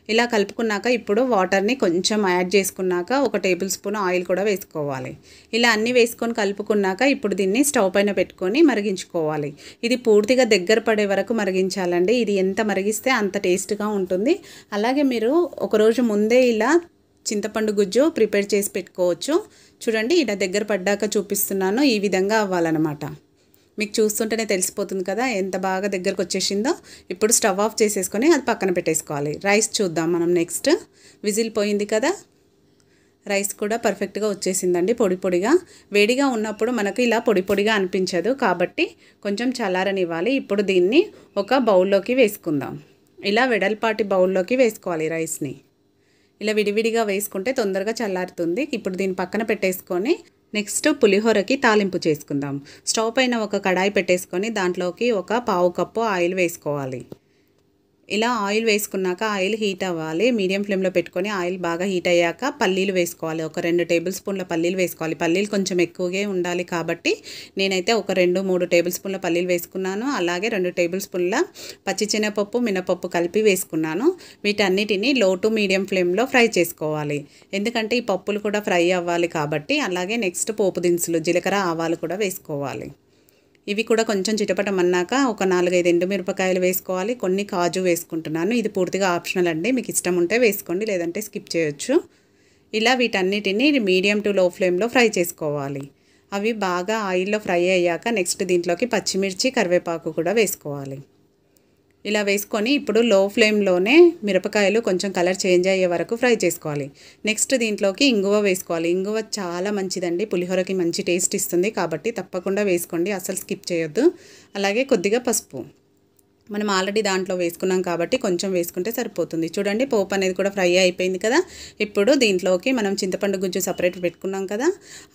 ఇలా కలుపుకున్నాక ఇప్పుడు వాటర్ని కొంచెం యాడ్ చేసుకున్నాక 1 టేబుల్ స్పూన్ ఆయిల్ కూడా వేసుకోవాలి. ఇలా అన్నీ వేసుకొని కలుపుకున్నాక ఇప్పుడు దీన్ని స్టవ్ పైన పెట్టుకొని మరిగించుకోవాలి. ఇది పూర్తిగా దగ్గర పడే వరకు మరిగించాలండి. ఇది ఎంత మరిగిస్తే అంత టేస్ట్గా ఉంటుంది. అలాగే మీరు ఒకరోజు ముందే ఇలా చింతపండు గుజ్జు ప్రిపేర్ చేసి పెట్టుకోవచ్చు. చూడండి ఇలా దగ్గర పడ్డాక చూపిస్తున్నాను. ఈ విధంగా అవ్వాలన్నమాట. మీకు చూస్తుంటేనే తెలిసిపోతుంది కదా ఎంత బాగా దగ్గరకు వచ్చేసిందో. ఇప్పుడు స్టవ్ ఆఫ్ చేసేసుకొని అది పక్కన పెట్టేసుకోవాలి. రైస్ చూద్దాం మనం నెక్స్ట్. విజిల్ పోయింది కదా, రైస్ కూడా పర్ఫెక్ట్గా వచ్చేసిందండి. పొడి పొడిగా వేడిగా ఉన్నప్పుడు మనకు ఇలా పొడి పొడిగా అనిపించదు కాబట్టి కొంచెం చల్లారనివ్వాలి. ఇప్పుడు దీన్ని ఒక బౌల్లోకి వేసుకుందాం. ఇలా వెడల్పాటి బౌల్లోకి వేసుకోవాలి రైస్ని. ఇలా విడివిడిగా వేసుకుంటే తొందరగా చల్లారుతుంది. ఇప్పుడు దీన్ని పక్కన పెట్టేసుకొని నెక్స్ట్ పులిహోరకి తాలింపు చేసుకుందాం. స్టవ్ పైన ఒక కడాయి పెట్టేసుకొని దాంట్లోకి ఒక పావు కప్పు ఆయిల్ వేసుకోవాలి. ఇలా ఆయిల్ వేసుకున్నాక ఆయిల్ హీట్ అవ్వాలి. మీడియం ఫ్లేమ్లో పెట్టుకొని ఆయిల్ బాగా హీట్ అయ్యాక పల్లీలు వేసుకోవాలి. ఒక 2 టేబుల్ స్పూన్ల పల్లీలు వేసుకోవాలి. పల్లీలు కొంచెం ఎక్కువగా ఉండాలి కాబట్టి నేనైతే ఒక 2-3 టేబుల్ స్పూన్ల పల్లీలు వేసుకున్నాను. అలాగే 2 టేబుల్ స్పూన్ల పచ్చిశనగపప్పు, మినపప్పు కలిపి వేసుకున్నాను. వీటన్నిటిని లో టు మీడియం ఫ్లేమ్లో ఫ్రై చేసుకోవాలి. ఎందుకంటే ఈ పప్పులు కూడా ఫ్రై అవ్వాలి కాబట్టి. అలాగే నెక్స్ట్ పోపు దినుసులు జీలకర్ర, ఆవాలు కూడా వేసుకోవాలి. ఇవి కూడా కొంచెం చిటపటమన్నాక ఒక 4-5 ఎండుమిరపకాయలు వేసుకోవాలి. కొన్ని కాజు వేసుకుంటున్నాను. ఇది పూర్తిగా ఆప్షనల్ అండి, మీకు ఇష్టం ఉంటే వేసుకోండి, లేదంటే స్కిప్ చేయొచ్చు. ఇలా వీటన్నిటిని మీడియం టు లో ఫ్లేమ్లో ఫ్రై చేసుకోవాలి. అవి బాగా ఆయిల్లో ఫ్రై అయ్యాక నెక్స్ట్ దీంట్లోకి పచ్చిమిర్చి, కరివేపాకు కూడా వేసుకోవాలి. ఇలా వేసుకొని ఇప్పుడు లో ఫ్లేమ్లోనే మిరపకాయలు కొంచెం కలర్ చేంజ్ అయ్యే వరకు ఫ్రై చేసుకోవాలి. నెక్స్ట్ దీంట్లోకి ఇంగువ వేసుకోవాలి. ఇంగువ చాలా మంచిదండి, పులిహోరకి మంచి టేస్ట్ ఇస్తుంది కాబట్టి తప్పకుండా వేసుకోండి, అసలు స్కిప్ చేయొద్దు. అలాగే కొద్దిగా పసుపు మనం ఆల్రెడీ దాంట్లో వేసుకున్నాం కాబట్టి కొంచెం వేసుకుంటే సరిపోతుంది. చూడండి పోపు అనేది కూడా ఫ్రై అయిపోయింది కదా. ఇప్పుడు దీంట్లోకి మనం చింతపండు గుజ్జు సపరేట్ పెట్టుకున్నాం కదా,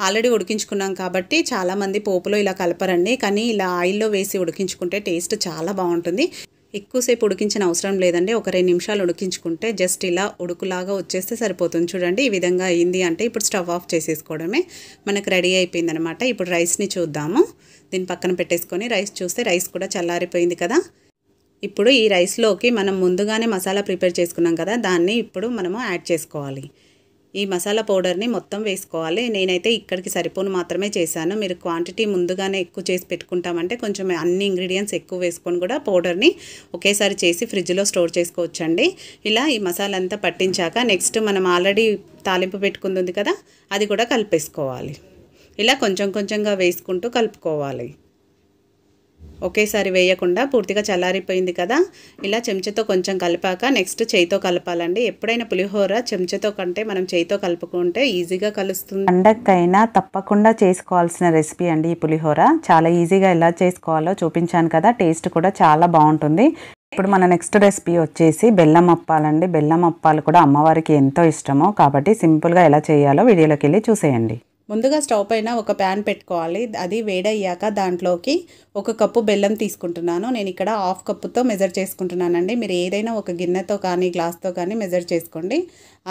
ఆల్రెడీ ఉడికించుకున్నాం కాబట్టి చాలామంది పోపులో ఇలా కలపరండి, కానీ ఇలా ఆయిల్లో వేసి ఉడికించుకుంటే టేస్ట్ చాలా బాగుంటుంది. ఎక్కువసేపు ఉడికించిన అవసరం లేదండి, ఒక 2 నిమిషాలు ఉడికించుకుంటే జస్ట్ ఇలా ఉడుకులాగా వచ్చేస్తే సరిపోతుంది. చూడండి ఈ విధంగా అయింది అంటే ఇప్పుడు స్టవ్ ఆఫ్ చేసేసుకోవడమే, మనకు రెడీ అయిపోయింది అనమాట. ఇప్పుడు రైస్ని చూద్దాము. దీన్ని పక్కన పెట్టేసుకొని రైస్ చూస్తే రైస్ కూడా చల్లారిపోయింది కదా. ఇప్పుడు ఈ రైస్లోకి మనం ముందుగానే మసాలా ప్రిపేర్ చేసుకున్నాం కదా, దాన్ని ఇప్పుడు మనము యాడ్ చేసుకోవాలి. ఈ మసాలా పౌడర్ని మొత్తం వేసుకోవాలి. నేనైతే ఇక్కడికి సరిపోను మాత్రమే చేశాను. మీరు క్వాంటిటీ ముందుగానే ఎక్కువ చేసి పెట్టుకుంటామంటే కొంచెం అన్ని ఇంగ్రీడియంట్స్ ఎక్కువ వేసుకొని కూడా పౌడర్ని ఒకేసారి చేసి ఫ్రిడ్జ్లో స్టోర్ చేసుకోవచ్చండి. ఇలా ఈ మసాలా అంతా పట్టించాక నెక్స్ట్ మనం ఆల్రెడీ తాలింపు పెట్టుకుంది కదా అది కూడా కలిపేసుకోవాలి. ఇలా కొంచెం కొంచెంగా వేసుకుంటూ కలుపుకోవాలి, ఒకేసారి వేయకుండా. పూర్తిగా చల్లారిపోయింది కదా, ఇలా చెంచాతో కొంచెం కలిపాక నెక్స్ట్ చేయితో కలపాలండి. ఎప్పుడైనా పులిహోర చెంచాతో కంటే మనం చేయితో కలుపుకుంటే ఈజీగా కలుస్తుంది. పండగకైనా తప్పకుండా చేసుకోవాల్సిన రెసిపీ అండి ఈ పులిహోర. చాలా ఈజీగా ఎలా చేసుకోవాలో చూపించాను కదా, టేస్ట్ కూడా చాలా బాగుంటుంది. ఇప్పుడు మన నెక్స్ట్ రెసిపీ వచ్చేసి బెల్లం అప్పాలండి. బెల్లం అప్పాలు కూడా అమ్మవారికి ఎంతో ఇష్టము కాబట్టి సింపుల్గా ఎలా చేయాలో వీడియోలోకి వెళ్ళి చూసేయండి. ముందుగా స్టవ్ పైన ఒక ప్యాన్ పెట్టుకోవాలి. అది వేడయ్యాక దాంట్లోకి 1 కప్పు బెల్లం తీసుకుంటున్నాను. నేను ఇక్కడ 1/2 కప్పుతో మెజర్ చేసుకుంటున్నానండి. మీరు ఏదైనా ఒక గిన్నెతో కానీ గ్లాస్తో కానీ మెజర్ చేసుకోండి.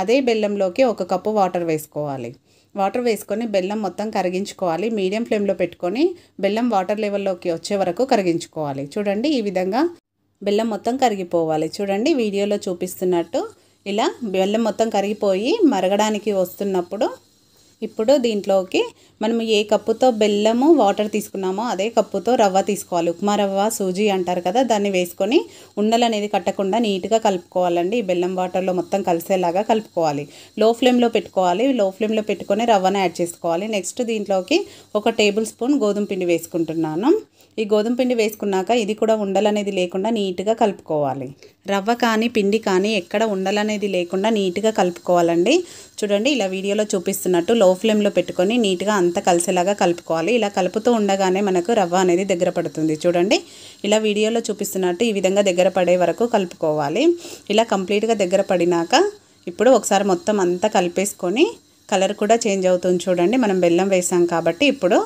అదే బెల్లంలోకి 1 కప్పు వాటర్ వేసుకోవాలి. వాటర్ వేసుకొని బెల్లం మొత్తం కరిగించుకోవాలి. మీడియం ఫ్లేమ్లో పెట్టుకొని బెల్లం వాటర్ లెవెల్లోకి వచ్చే వరకు కరిగించుకోవాలి. చూడండి, ఈ విధంగా బెల్లం మొత్తం కరిగిపోవాలి. చూడండి, వీడియోలో చూపిస్తున్నట్టు ఇలా బెల్లం మొత్తం కరిగిపోయి మరగడానికి వస్తున్నప్పుడు ఇప్పుడు దీంట్లోకి మనం ఏ కప్పుతో బెల్లము వాటర్ తీసుకున్నామో అదే కప్పుతో రవ్వ తీసుకోవాలి. ఉప్మా రవ్వ, సూజీ అంటారు కదా, దాన్ని వేసుకొని ఉండలు అనేది కట్టకుండా నీట్గా కలుపుకోవాలండి. ఈ బెల్లం వాటర్లో మొత్తం కలిసేలాగా కలుపుకోవాలి. లో ఫ్లేమ్లో పెట్టుకోవాలి. లో ఫ్లేమ్లో పెట్టుకొని రవ్వను యాడ్ చేసుకోవాలి. నెక్స్ట్ దీంట్లోకి 1 టేబుల్ స్పూన్ గోధుమ పిండి వేసుకుంటున్నాను. ఈ గోధుమ పిండి వేసుకున్నాక ఇది కూడా ఉండలనేది లేకుండా నీట్గా కలుపుకోవాలి. రవ్వ కానీ పిండి కానీ ఎక్కడ ఉండలనేది లేకుండా నీట్గా కలుపుకోవాలండి. చూడండి, ఇలా వీడియోలో చూపిస్తున్నట్టు లో ఫ్లేమ్లో పెట్టుకొని నీట్గా అంతా కలిసేలాగా కలుపుకోవాలి. ఇలా కలుపుతూ ఉండగానే మనకు రవ్వ అనేది దగ్గర పడుతుంది. చూడండి, ఇలా వీడియోలో చూపిస్తున్నట్టు ఈ విధంగా దగ్గర పడే వరకు కలుపుకోవాలి. ఇలా కంప్లీట్గా దగ్గర పడినాక ఇప్పుడు ఒకసారి మొత్తం అంతా కలిపేసుకొని కలర్ కూడా చేంజ్ అవుతుంది. చూడండి, మనం బెల్లం వేసాం కాబట్టి ఇప్పుడు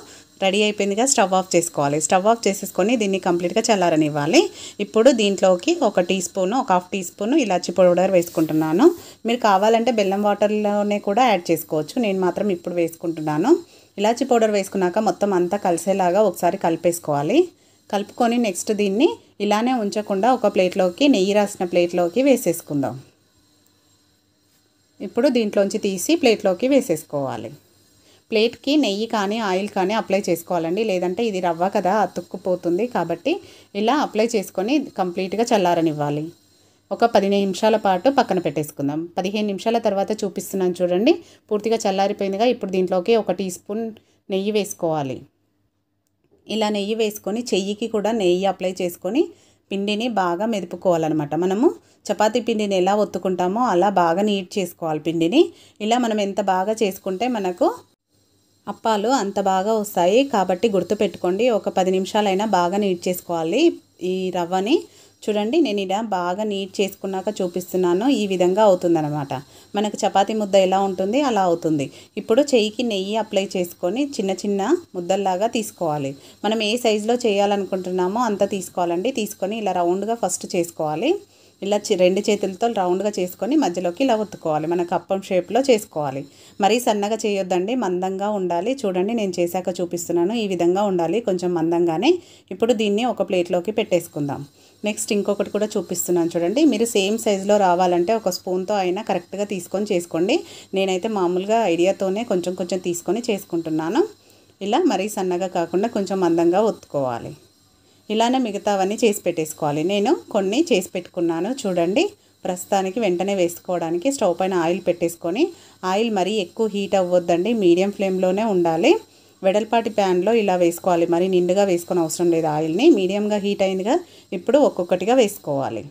రెడీ అయిపోయిందిగా. స్టవ్ ఆఫ్ చేసుకోవాలి. స్టవ్ ఆఫ్ చేసేసుకొని దీన్ని కంప్లీట్గా చల్లారనివ్వాలి. ఇప్పుడు దీంట్లోకి 1 టీ స్పూను, 1/2 టీ స్పూను ఇలాచి పౌడర్ వేసుకుంటున్నాను. మీరు కావాలంటే బెల్లం వాటర్లోనే కూడా యాడ్ చేసుకోవచ్చు. నేను మాత్రం ఇప్పుడు వేసుకుంటున్నాను. ఇలాచి పౌడర్ వేసుకున్నాక మొత్తం అంతా కలిసేలాగా ఒకసారి కలిపేసుకోవాలి. కలుపుకొని నెక్స్ట్ దీన్ని ఇలానే ఉంచకుండా ఒక ప్లేట్లోకి, నెయ్యి రాసిన ప్లేట్లోకి వేసేసుకుందాం. ఇప్పుడు దీంట్లోంచి తీసి ప్లేట్లోకి వేసేసుకోవాలి. ప్లేట్కి నెయ్యి కానీ ఆయిల్ కానీ అప్లై చేసుకోవాలండి. లేదంటే ఇది రవ్వ కదా, అతుక్కుపోతుంది. కాబట్టి ఇలా అప్లై చేసుకొని కంప్లీట్గా చల్లారనివ్వాలి. ఒక 15 నిమిషాల పాటు పక్కన పెట్టేసుకుందాం. 15 నిమిషాల తర్వాత చూపిస్తున్నాను చూడండి, పూర్తిగా చల్లారిపోయిందిగా. ఇప్పుడు దీంట్లోకి 1 టీ స్పూన్ నెయ్యి వేసుకోవాలి. ఇలా నెయ్యి వేసుకొని చెయ్యికి కూడా నెయ్యి అప్లై చేసుకొని పిండిని బాగా మెదుపుకోవాలన్నమాట. మనము చపాతీ పిండిని ఎలా ఒత్తుకుంటామో అలా బాగా నీట్ చేసుకోవాలి పిండిని. ఇలా మనం ఎంత బాగా చేసుకుంటే మనకు అప్పాలు అంత బాగా వస్తాయి. కాబట్టి గుర్తుపెట్టుకోండి, ఒక 10 నిమిషాలైనా బాగా నీట్ చేసుకోవాలి ఈ రవ్వని. చూడండి, నేను ఇలా బాగా నీట్ చేసుకున్నాక చూపిస్తున్నాను. ఈ విధంగా అవుతుందన్నమాట. మనకు చపాతీ ముద్ద ఎలా ఉంటుంది అలా అవుతుంది. ఇప్పుడు చెయ్యికి నెయ్యి అప్లై చేసుకొని చిన్న చిన్న ముద్దల్లాగా తీసుకోవాలి. మనం ఏ సైజులో చేయాలనుకుంటున్నామో అంత తీసుకోవాలండి. తీసుకొని ఇలా రౌండ్గా ఫస్ట్ చేసుకోవాలి. ఇలా 2 చేతులతో రౌండ్గా చేసుకొని మధ్యలోకి ఇలా ఒత్తుకోవాలి. మనకు అప్పం షేప్లో చేసుకోవాలి. మరీ సన్నగా చేయొద్దండి, మందంగా ఉండాలి. చూడండి, నేను చేశాక చూపిస్తున్నాను. ఈ విధంగా ఉండాలి, కొంచెం మందంగానే. ఇప్పుడు దీన్ని ఒక ప్లేట్లోకి పెట్టేసుకుందాం. నెక్స్ట్ ఇంకొకటి కూడా చూపిస్తున్నాను చూడండి. మీరు సేమ్ సైజులో రావాలంటే ఒక స్పూన్తో అయినా కరెక్ట్గా తీసుకొని చేసుకోండి. నేనైతే మామూలుగా ఐడియాతోనే కొంచెం కొంచెం తీసుకొని చేసుకుంటున్నాను. ఇలా మరీ సన్నగా కాకుండా కొంచెం మందంగా ఒత్తుకోవాలి. ఇలానే మిగతావన్నీ చేసి పెట్టేసుకోవాలి. నేను కొన్ని చేసి పెట్టుకున్నాను చూడండి. ప్రస్తుతానికి వెంటనే వేసుకోవడానికి స్టవ్ పైన ఆయిల్ పెట్టేసుకొని, ఆయిల్ మరీ ఎక్కువ హీట్ అవ్వద్దండి, మీడియం ఫ్లేమ్లోనే ఉండాలి. వెడల్పాటి ప్యాన్లో ఇలా వేసుకోవాలి. మరి నిండుగా వేసుకొని అవసరం లేదు. ఆయిల్ని మీడియంగా హీట్ అయిందిగా. ఇప్పుడు ఒక్కొక్కటిగా వేసుకోవాలి.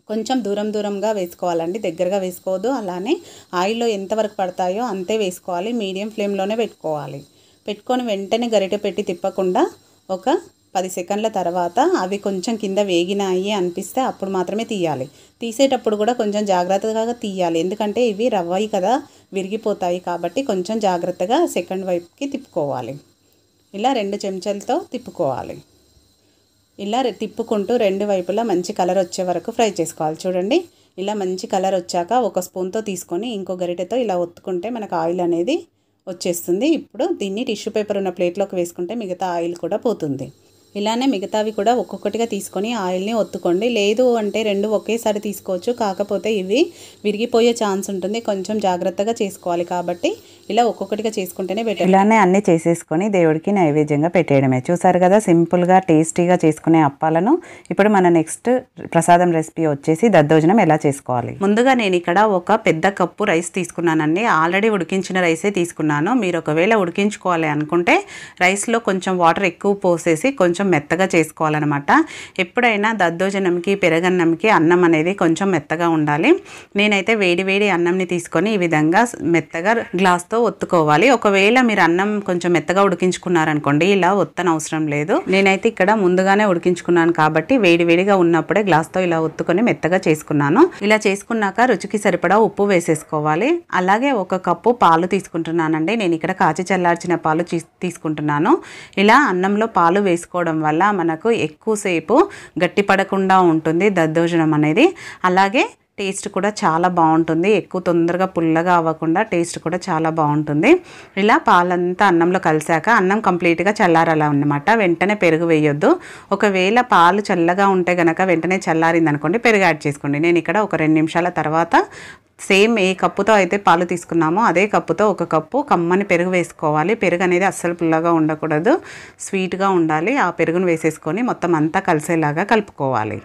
కొంచెం దూరంగా వేసుకోవాలండి, దగ్గరగా వేసుకోవద్దు. అలానే ఆయిల్లో ఎంతవరకు పడతాయో అంతే వేసుకోవాలి. మీడియం ఫ్లేమ్లోనే పెట్టుకోవాలి. పెట్టుకొని వెంటనే గరిటె పెట్టి తిప్పకుండా ఒక 10 సెకండ్ల తర్వాత అవి కొంచెం కింద వేగినాయి అనిపిస్తే అప్పుడు మాత్రమే తీయాలి. తీసేటప్పుడు కూడా కొంచెం జాగ్రత్తగా తీయాలి. ఎందుకంటే ఇవి రవ్వయి కదా, విరిగిపోతాయి. కాబట్టి కొంచెం జాగ్రత్తగా సెకండ్ వైపుకి తిప్పుకోవాలి. ఇలా 2 చెంచాలతో తిప్పుకోవాలి. ఇలా తిప్పుకుంటూ 2 వైపులా మంచి కలర్ వచ్చే వరకు ఫ్రై చేసుకోవాలి. చూడండి, ఇలా మంచి కలర్ వచ్చాక ఒక స్పూన్తో తీసుకొని ఇంకో గరిటెతో ఇలా ఒత్తుకుంటే మనకు ఆయిల్ అనేది వచ్చేస్తుంది. ఇప్పుడు దీన్ని టిష్యూ పేపర్ ఉన్న ప్లేట్లోకి వేసుకుంటే మిగతా ఆయిల్ కూడా పోతుంది. ఇలానే మిగతావి కూడా ఒక్కొక్కటిగా తీసుకొని ఆయిల్ని ఒత్తుకోండి. లేదు అంటే 2 ఒకేసారి తీసుకోవచ్చు. కాకపోతే ఇవి విరిగిపోయే ఛాన్స్ ఉంటుంది. కొంచెం జాగ్రత్తగా చేసుకోవాలి. కాబట్టి ఇలా ఒక్కొక్కటిగా చేసుకుంటేనే బెటర్. ఇలానే అన్నీ చేసేసుకొని దేవుడికి నైవేద్యంగా పెట్టేయడమే. చూసారు కదా, సింపుల్గా టేస్టీగా చేసుకునే అప్పాలను. ఇప్పుడు మన నెక్స్ట్ ప్రసాదం రెసిపీ వచ్చేసి దద్దోజనం ఎలా చేసుకోవాలి. ముందుగా నేను ఇక్కడ ఒక పెద్ద కప్పు రైస్ తీసుకున్నానండి. ఆల్రెడీ ఉడికించిన రైసే తీసుకున్నాను. మీరు ఒకవేళ ఉడికించుకోవాలి అనుకుంటే రైస్లో కొంచెం వాటర్ ఎక్కువ పోసేసి కొంచెం కొంచెం మెత్తగా చేసుకోవాలన్నమాట. ఎప్పుడైనా దద్దోజనంకి పెరగన్నంకి అన్నం అనేది కొంచెం మెత్తగా ఉండాలి. నేనైతే వేడి అన్నంని తీసుకొని ఈ విధంగా మెత్తగా గ్లాస్తో ఒత్తుకోవాలి. ఒకవేళ మీరు అన్నం కొంచెం మెత్తగా ఉడికించుకున్నారనుకోండి, ఇలా ఒత్తనవసరం లేదు. నేనైతే ఇక్కడ ముందుగానే ఉడికించుకున్నాను కాబట్టి వేడిగా ఉన్నప్పుడే గ్లాస్తో ఇలా ఒత్తుకొని మెత్తగా చేసుకున్నాను. ఇలా చేసుకున్నాక రుచికి సరిపడా ఉప్పు వేసేసుకోవాలి. అలాగే 1 కప్పు పాలు తీసుకుంటున్నానండి. నేను ఇక్కడ కాచి చల్లార్చిన పాలు తీసుకుంటున్నాను. ఇలా అన్నంలో పాలు వేసుకోవడం వల్ల మనకు ఎక్కువసేపు గట్టిపడకుండా ఉంటుంది దద్దోజనం అనేది. అలాగే టేస్ట్ కూడా చాలా బాగుంటుంది. ఎక్కువ తొందరగా పుల్లగా అవ్వకుండా టేస్ట్ కూడా చాలా బాగుంటుంది. ఇలా పాలంతా అన్నంలో కలిసాక అన్నం కంప్లీట్గా చల్లారాలా అన్నమాట. వెంటనే పెరుగు వేయొద్దు. ఒకవేళ పాలు చల్లగా ఉంటే గనక వెంటనే చల్లారింది అనుకోండి, పెరుగు యాడ్ చేసుకోండి. నేను ఇక్కడ ఒక 2 నిమిషాల తర్వాత సేమ్ ఏ కప్పుతో అయితే పాలు తీసుకున్నామో అదే కప్పుతో 1 కప్పు కమ్మని పెరుగు వేసుకోవాలి. పెరుగు అనేది అస్సలు పుల్లగా ఉండకూడదు, స్వీట్గా ఉండాలి. ఆ పెరుగును వేసేసుకొని మొత్తం అంతా కలిసేలాగా కలుపుకోవాలి.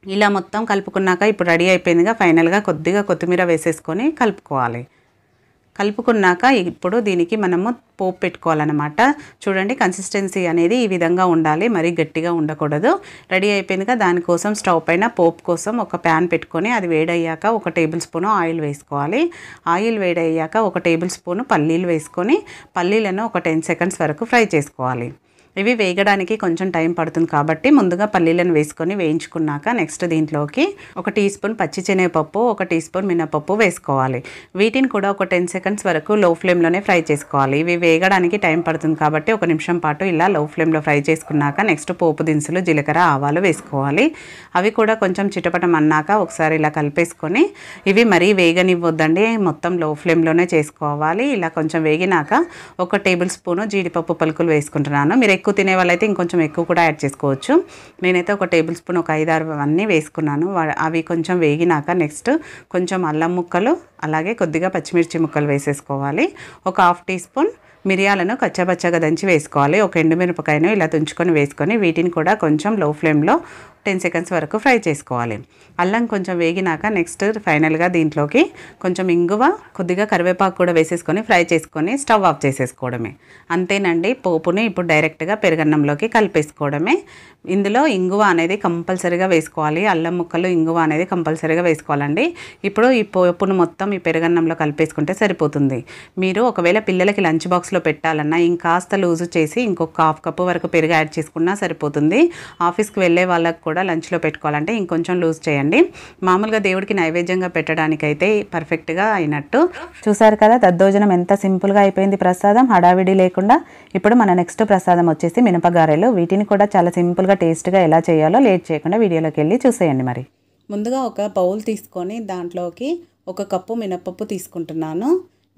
ఇలా మొత్తం కలుపుకున్నాక ఇప్పుడు రెడీ అయిపోయిందిగా. ఫైనల్గా కొద్దిగా కొత్తిమీర వేసేసుకొని కలుపుకోవాలి. కలుపుకున్నాక ఇప్పుడు దీనికి మనము పోపు పెట్టుకోవాలన్నమాట. చూడండి, కన్సిస్టెన్సీ అనేది ఈ విధంగా ఉండాలి, మరీ గట్టిగా ఉండకూడదు. రెడీ అయిపోయిందిగా. దానికోసం స్టవ్ పైన పోపు కోసం ఒక ప్యాన్ పెట్టుకొని అది వేడయ్యాక 1 టేబుల్ స్పూన్ ఆయిల్ వేసుకోవాలి. ఆయిల్ వేడయ్యాక 1 టేబుల్ స్పూన్ పల్లీలు వేసుకొని పల్లీలను ఒక 10 సెకండ్స్ వరకు ఫ్రై చేసుకోవాలి. ఇవి వేగడానికి కొంచెం టైం పడుతుంది కాబట్టి ముందుగా పల్లీలను వేసుకొని వేయించుకున్నాక నెక్స్ట్ దీంట్లోకి 1 టీ స్పూన్ పచ్చిశనగపప్పు, 1 టీ స్పూన్ మినపప్పు వేసుకోవాలి. వీటిని కూడా ఒక 10 సెకండ్స్ వరకు లో ఫ్లేమ్లోనే ఫ్రై చేసుకోవాలి. ఇవి వేగడానికి టైం పడుతుంది కాబట్టి 1 నిమిషం పాటు ఇలా లో ఫ్లేమ్లో ఫ్రై చేసుకున్నాక నెక్స్ట్ పోపు దినుసులు, జీలకర్ర, ఆవాలు వేసుకోవాలి. అవి కూడా కొంచెం చిటపటం అన్నాక ఒకసారి ఇలా కలిపేసుకొని, ఇవి మరీ వేగనివ్వద్దండి, మొత్తం లో ఫ్లేమ్లోనే చేసుకోవాలి. ఇలా కొంచెం వేగినాక 1 టేబుల్ స్పూను జీడిపప్పు పలుకులు వేసుకుంటున్నాను. మీరు ఎక్కువ తినే వాళ్ళైతే ఇంకొంచెం ఎక్కువ కూడా యాడ్ చేసుకోవచ్చు. నేనైతే 1 టేబుల్ స్పూన్ ఒక 5-6 అన్నీ వేసుకున్నాను. అవి కొంచెం వేగినాక నెక్స్ట్ కొంచెం అల్లం ముక్కలు, అలాగే కొద్దిగా పచ్చిమిర్చి ముక్కలు వేసేసుకోవాలి. ఒక 1/2 టీ స్పూన్ మిరియాలను కచ్చాపచ్చగా దంచి వేసుకోవాలి. 1 ఎండుమిరపకాయను ఇలా తుంచుకొని వేసుకొని వీటిని కూడా కొంచెం లో ఫ్లేమ్లో 10 సెకండ్స్ వరకు ఫ్రై చేసుకోవాలి. అల్లం కొంచెం వేగినాక నెక్స్ట్ ఫైనల్గా దీంట్లోకి కొంచెం ఇంగువ, కొద్దిగా కరివేపాకు కూడా వేసేసుకొని ఫ్రై చేసుకొని స్టవ్ ఆఫ్ చేసేసుకోవడమే. అంతేనండి, పోపుని ఇప్పుడు డైరెక్ట్గా పెరుగన్నంలోకి కలిపేసుకోవడమే. ఇందులో ఇంగువ అనేది కంపల్సరీగా వేసుకోవాలి. అల్లం ముక్కలు, ఇంగువ అనేది కంపల్సరీగా వేసుకోవాలండి. ఇప్పుడు ఈ పోపును మొత్తం ఈ పెరుగన్నంలో కలిపేసుకుంటే సరిపోతుంది. మీరు ఒకవేళ పిల్లలకి లంచ్ బాక్స్లో పెట్టాలన్నా ఇంకాస్త లూజు చేసి ఇంకొక 1/2 కప్పు వరకు పెరుగు యాడ్ చేసుకున్నా సరిపోతుంది. ఆఫీస్కి వెళ్ళే వాళ్ళకి కూడా లంచ్లో పెట్టుకోవాలంటే ఇంకొంచెం లూజ్ చేయండి. మామూలుగా దేవుడికి నైవేద్యంగా పెట్టడానికైతే పర్ఫెక్ట్గా అయినట్టు. చూసారు కదా, దద్దోజనం ఎంత సింపుల్గా అయిపోయింది ప్రసాదం, హడావిడి లేకుండా. ఇప్పుడు మన నెక్స్ట్ ప్రసాదం వచ్చేసి మినపగారెలు. వీటిని కూడా చాలా సింపుల్గా టేస్ట్గా ఎలా చేయాలో లేట్ చేయకుండా వీడియోలోకి వెళ్ళి చూసేయండి. మరి ముందుగా ఒక బౌల్ తీసుకొని దాంట్లోకి 1 కప్పు మినపప్పు తీసుకుంటున్నాను.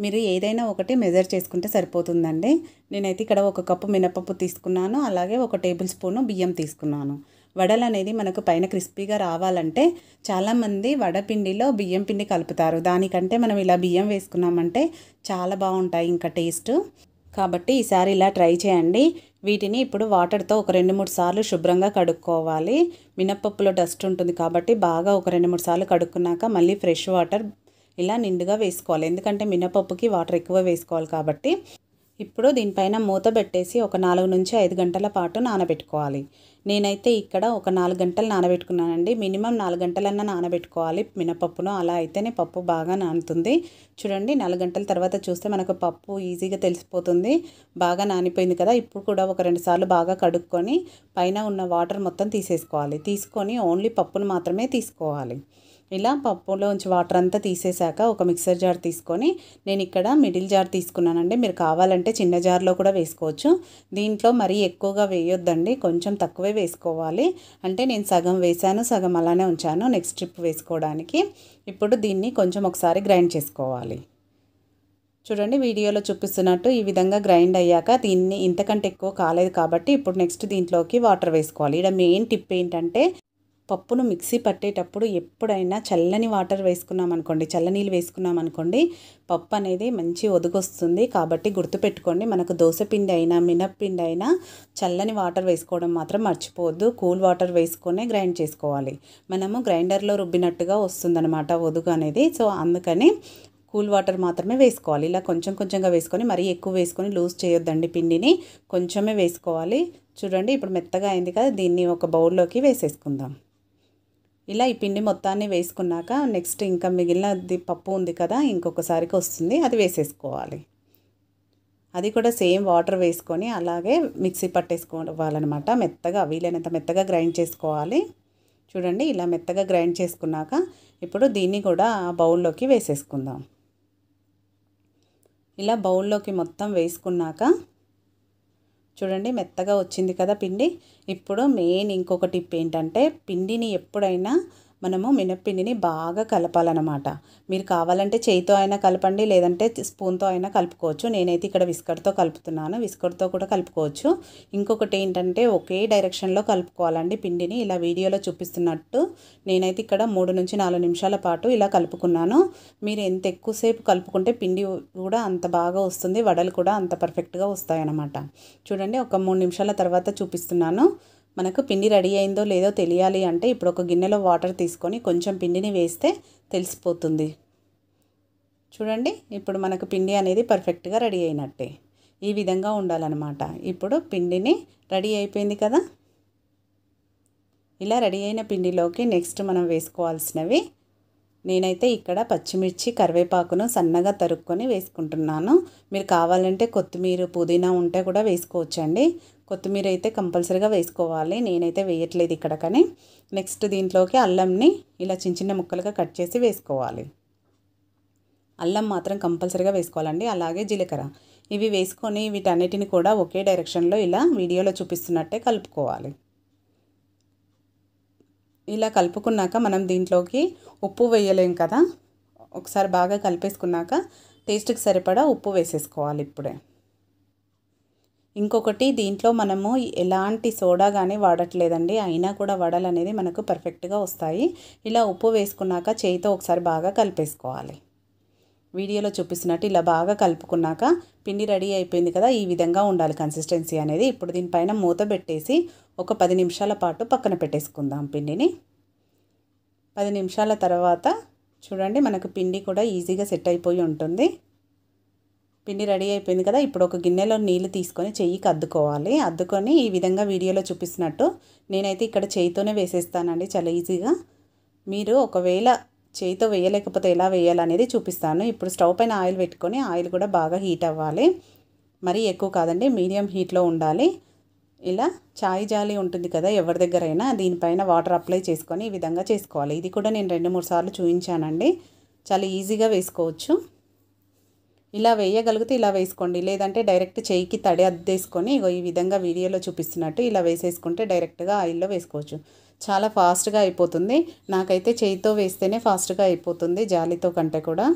మీరు ఏదైనా ఒకటి మెజర్ చేసుకుంటే సరిపోతుందండి. నేనైతే ఇక్కడ 1 కప్పు మినపప్పు తీసుకున్నాను. అలాగే 1 టేబుల్ స్పూను బియ్యం తీసుకున్నాను. వడలు అనేది మనకు పైన క్రిస్పీగా రావాలంటే చాలామంది వడపిండిలో బియ్యం పిండి కలుపుతారు. దానికంటే మనం ఇలా బియ్యం వేసుకున్నామంటే చాలా బాగుంటాయి ఇంకా టేస్ట్. కాబట్టి ఈసారి ఇలా ట్రై చేయండి. వీటిని ఇప్పుడు వాటర్తో ఒక 2-3 సార్లు శుభ్రంగా కడుక్కోవాలి. మినపప్పులో డస్ట్ ఉంటుంది కాబట్టి బాగా ఒక 2-3 సార్లు కడుక్కున్నాక మళ్ళీ ఫ్రెష్ వాటర్ ఇలా నిండుగా వేసుకోవాలి. ఎందుకంటే మినపప్పుకి వాటర్ ఎక్కువ వేసుకోవాలి కాబట్టి. ఇప్పుడు దీనిపైన మూత పెట్టేసి ఒక 4 నుంచి 5 గంటల పాటు నానబెట్టుకోవాలి. నేనైతే ఇక్కడ ఒక 4 గంటలు నానబెట్టుకున్నానండి. మినిమం 4 గంటలన్నా నానబెట్టుకోవాలి మినపప్పును. అలా అయితేనే పప్పు బాగా నానుతుంది. చూడండి, 4 గంటల తర్వాత చూస్తే మనకు పప్పు ఈజీగా తెలిసిపోతుంది. బాగా నానిపోయింది కదా. ఇప్పుడు కూడా ఒక 2 సార్లు బాగా కడుక్కొని పైన ఉన్న వాటర్ మొత్తం తీసేసుకోవాలి. తీసుకొని ఓన్లీ పప్పును మాత్రమే తీసుకోవాలి. ఇలా పప్పులోంచి వాటర్ అంతా తీసేశాక ఒక మిక్సర్ జార్ తీసుకొని, నేను ఇక్కడ మిడిల్ జార్ తీసుకున్నానండి. మీరు కావాలంటే చిన్న జార్లో కూడా వేసుకోవచ్చు. దీంట్లో మరీ ఎక్కువగా వేయొద్దండి, కొంచెం తక్కువే వేసుకోవాలి. అంటే నేను సగం వేసాను, సగం అలానే ఉంచాను నెక్స్ట్ ట్రిప్ వేసుకోవడానికి. ఇప్పుడు దీన్ని కొంచెం ఒకసారి గ్రైండ్ చేసుకోవాలి. చూడండి, వీడియోలో చూపిస్తున్నట్టు ఈ విధంగా గ్రైండ్ అయ్యాక దీన్ని ఇంతకంటే ఎక్కువ కాలేదు కాబట్టి ఇప్పుడు నెక్స్ట్ దీంట్లోకి వాటర్ వేసుకోవాలి. ఇక్కడ మెయిన్ టిప్ ఏంటంటే పప్పును మిక్సీ పట్టేటప్పుడు ఎప్పుడైనా చల్లని వాటర్ వేసుకున్నామనుకోండి, చల్లనీళ్ళు వేసుకున్నామనుకోండి, పప్పు అనేది మంచి ఒదుగొస్తుంది. కాబట్టి గుర్తుపెట్టుకోండి, మనకు దోసపిండి అయినా మినప్పిండి అయినా చల్లని వాటర్ వేసుకోవడం మాత్రం మర్చిపోవద్దు. కూల్ వాటర్ వేసుకొనే గ్రైండ్ చేసుకోవాలి. మనము గ్రైండర్లో రుబ్బినట్టుగా వస్తుందన్నమాట ఒదుగు అనేది. సో అందుకని కూల్ వాటర్ మాత్రమే వేసుకోవాలి. ఇలా కొంచెం కొంచెంగా వేసుకొని మరీ ఎక్కువ వేసుకొని లూజ్ చేయొద్దండి పిండిని, కొంచెమే వేసుకోవాలి. చూడండి ఇప్పుడు మెత్తగా అయింది కదా, దీన్ని ఒక బౌల్లోకి వేసేసుకుందాం. ఇలా ఈ పిండి మొత్తాన్ని వేసుకున్నాక నెక్స్ట్ ఇంకా మిగిలినది పప్పు ఉంది కదా, ఇంకొకసారికి వస్తుంది, అది వేసేసుకోవాలి. అది కూడా సేమ్ వాటర్ వేసుకొని అలాగే మిక్సీ పట్టేసుకోవాలన్నమాట. మెత్తగా వీలైనంత మెత్తగా గ్రైండ్ చేసుకోవాలి. చూడండి ఇలా మెత్తగా గ్రైండ్ చేసుకున్నాక ఇప్పుడు దీన్ని కూడా ఆ బౌల్లోకి వేసేసుకుందాం. ఇలా బౌల్లోకి మొత్తం వేసుకున్నాక చూడండి మెత్తగా వచ్చింది కదా పిండి. ఇప్పుడు మెయిన్ ఇంకొక టిప్ ఏంటంటే, పిండిని ఎప్పుడైనా మనము మినప్పిండిని బాగా కలపాలన్నమాట. మీరు కావాలంటే చేయితో అయినా కలపండి, లేదంటే స్పూన్తో అయినా కలుపుకోవచ్చు. నేనైతే ఇక్కడ విస్కర్తో కలుపుతున్నాను, విస్కర్తో కూడా కలుపుకోవచ్చు. ఇంకొకటి ఏంటంటే ఒకే డైరెక్షన్లో కలుపుకోవాలండి పిండిని. ఇలా వీడియోలో చూపిస్తున్నట్టు నేనైతే ఇక్కడ 3 నుంచి 4 నిమిషాల పాటు ఇలా కలుపుకున్నాను. మీరు ఎంత ఎక్కువసేపు కలుపుకుంటే పిండి కూడా అంత బాగా వస్తుంది, వడలు కూడా అంత పర్ఫెక్ట్గా వస్తాయన్నమాట. చూడండి ఒక 3 నిమిషాల తర్వాత చూపిస్తున్నాను. మనకు పిండి రెడీ అయిందో లేదో తెలియాలి అంటే ఇప్పుడు ఒక గిన్నెలో వాటర్ తీసుకొని కొంచెం పిండిని వేస్తే తెలిసిపోతుంది. చూడండి ఇప్పుడు మనకు పిండి అనేది పర్ఫెక్ట్గా రెడీ అయినట్టే. ఈ విధంగా ఉండాలన్నమాట. ఇప్పుడు పిండిని రెడీ అయిపోయింది కదా. ఇలా రెడీ అయిన పిండిలోకి నెక్స్ట్ మనం వేసుకోవాల్సినవి, నేనైతే ఇక్కడ పచ్చిమిర్చి కరివేపాకును సన్నగా తరుక్కొని వేసుకుంటున్నాను. మీరు కావాలంటే కొత్తిమీర పుదీనా ఉంటే కూడా వేసుకోవచ్చండి. కొత్తిమీర అయితే కంపల్సరీగా వేసుకోవాలి, నేనైతే వేయట్లేదు ఇక్కడ. కానీ నెక్స్ట్ దీంట్లోకి అల్లంని ఇలా చిన్న చిన్న ముక్కలుగా కట్ చేసి వేసుకోవాలి. అల్లం మాత్రం కంపల్సరీగా వేసుకోవాలండి. అలాగే జీలకర్ర, ఇవి వేసుకొని వీటన్నిటిని కూడా ఒకే డైరెక్షన్లో ఇలా వీడియోలో చూపిస్తున్నట్టే కలుపుకోవాలి. ఇలా కలుపుకున్నాక మనం దీంట్లోకి ఉప్పు వేయలేం కదా, ఒకసారి బాగా కలిపేసుకున్నాక టేస్ట్కి సరిపడా ఉప్పు వేసేసుకోవాలి ఇప్పుడే. ఇంకొకటి దీంట్లో మనము ఎలాంటి సోడా కానీ వాడట్లేదండి, అయినా కూడా వడలు అనేది మనకు పర్ఫెక్ట్గా వస్తాయి. ఇలా ఉప్పు వేసుకున్నాక చేయితో ఒకసారి బాగా కలిపేసుకోవాలి. వీడియోలో చూపిస్తున్నట్టు ఇలా బాగా కలుపుకున్నాక పిండి రెడీ అయిపోయింది కదా, ఈ విధంగా ఉండాలి కన్సిస్టెన్సీ అనేది. ఇప్పుడు దీనిపైన మూత పెట్టేసి ఒక 10 నిమిషాల పాటు పక్కన పెట్టేసుకుందాం పిండిని. 10 నిమిషాల తర్వాత చూడండి మనకు పిండి కూడా ఈజీగా సెట్ అయిపోయి ఉంటుంది. పిండి రెడీ అయిపోయింది కదా, ఇప్పుడు ఒక గిన్నెలో నీళ్ళు తీసుకొని చెయ్యికి అద్దుకోవాలి. అద్దుకొని ఈ విధంగా వీడియోలో చూపిస్తున్నట్టు నేనైతే ఇక్కడ చేయితోనే వేసేస్తానండి, చాలా ఈజీగా. మీరు ఒకవేళ చేయితో వేయలేకపోతే ఎలా వేయాలనేది చూపిస్తాను. ఇప్పుడు స్టవ్ పైన ఆయిల్ పెట్టుకొని ఆయిల్ కూడా బాగా హీట్ అవ్వాలి, మరీ ఎక్కువ కాదండి, మీడియం హీట్లో ఉండాలి. ఇలా చాయ్ జాలి ఉంటుంది కదా ఎవరి దగ్గరైనా, దీనిపైన వాటర్ అప్లై చేసుకొని ఈ విధంగా చేసుకోవాలి. ఇది కూడా నేను 2-3 సార్లు చూపించానండి, చాలా ఈజీగా వేసుకోవచ్చు. ఇలా వేయగలిగితే ఇలా వేసుకోండి, లేదంటే డైరెక్ట్ చేయికి తడి అద్దేసుకొని ఈ విధంగా వీడియోలో చూపిస్తున్నట్టు ఇలా వేసేసుకుంటే డైరెక్ట్గా ఆయిల్లో వేసుకోవచ్చు. చాలా ఫాస్ట్గా అయిపోతుంది. నాకైతే చేయితో వేస్తేనే ఫాస్ట్గా అయిపోతుంది జాలితో కంటే కూడా.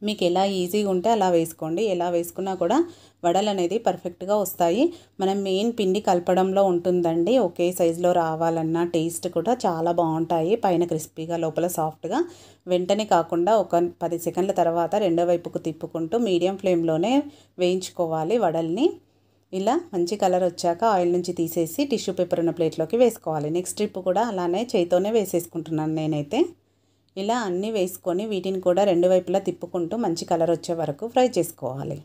మీకు ఎలా ఈజీగా ఉంటే అలా వేసుకోండి, ఎలా వేసుకున్నా కూడా వడలు అనేది పర్ఫెక్ట్గా వస్తాయి. మనం మెయిన్ పిండి కలపడంలో ఉంటుందండి, ఒకే సైజులో రావాలన్నా టేస్ట్ కూడా చాలా బాగుంటాయి. పైన క్రిస్పీగా లోపల సాఫ్ట్గా. వెంటనే కాకుండా ఒక 10 సెకండ్ల తర్వాత రెండో వైపుకు తిప్పుకుంటూ మీడియం ఫ్లేమ్లోనే వేయించుకోవాలి వడల్ని. ఇలా మంచి కలర్ వచ్చాక ఆయిల్ నుంచి తీసేసి టిష్యూ పేపర్ ఉన్న ప్లేట్లోకి వేసుకోవాలి. నెక్స్ట్ ట్రిప్ కూడా అలానే చేయితోనే వేసేసుకుంటున్నాను నేనైతే. ఇలా అన్నీ వేసుకొని వీటిని కూడా 2 వైపులా తిప్పుకుంటూ మంచి కలర్ వచ్చే వరకు ఫ్రై చేసుకోవాలి.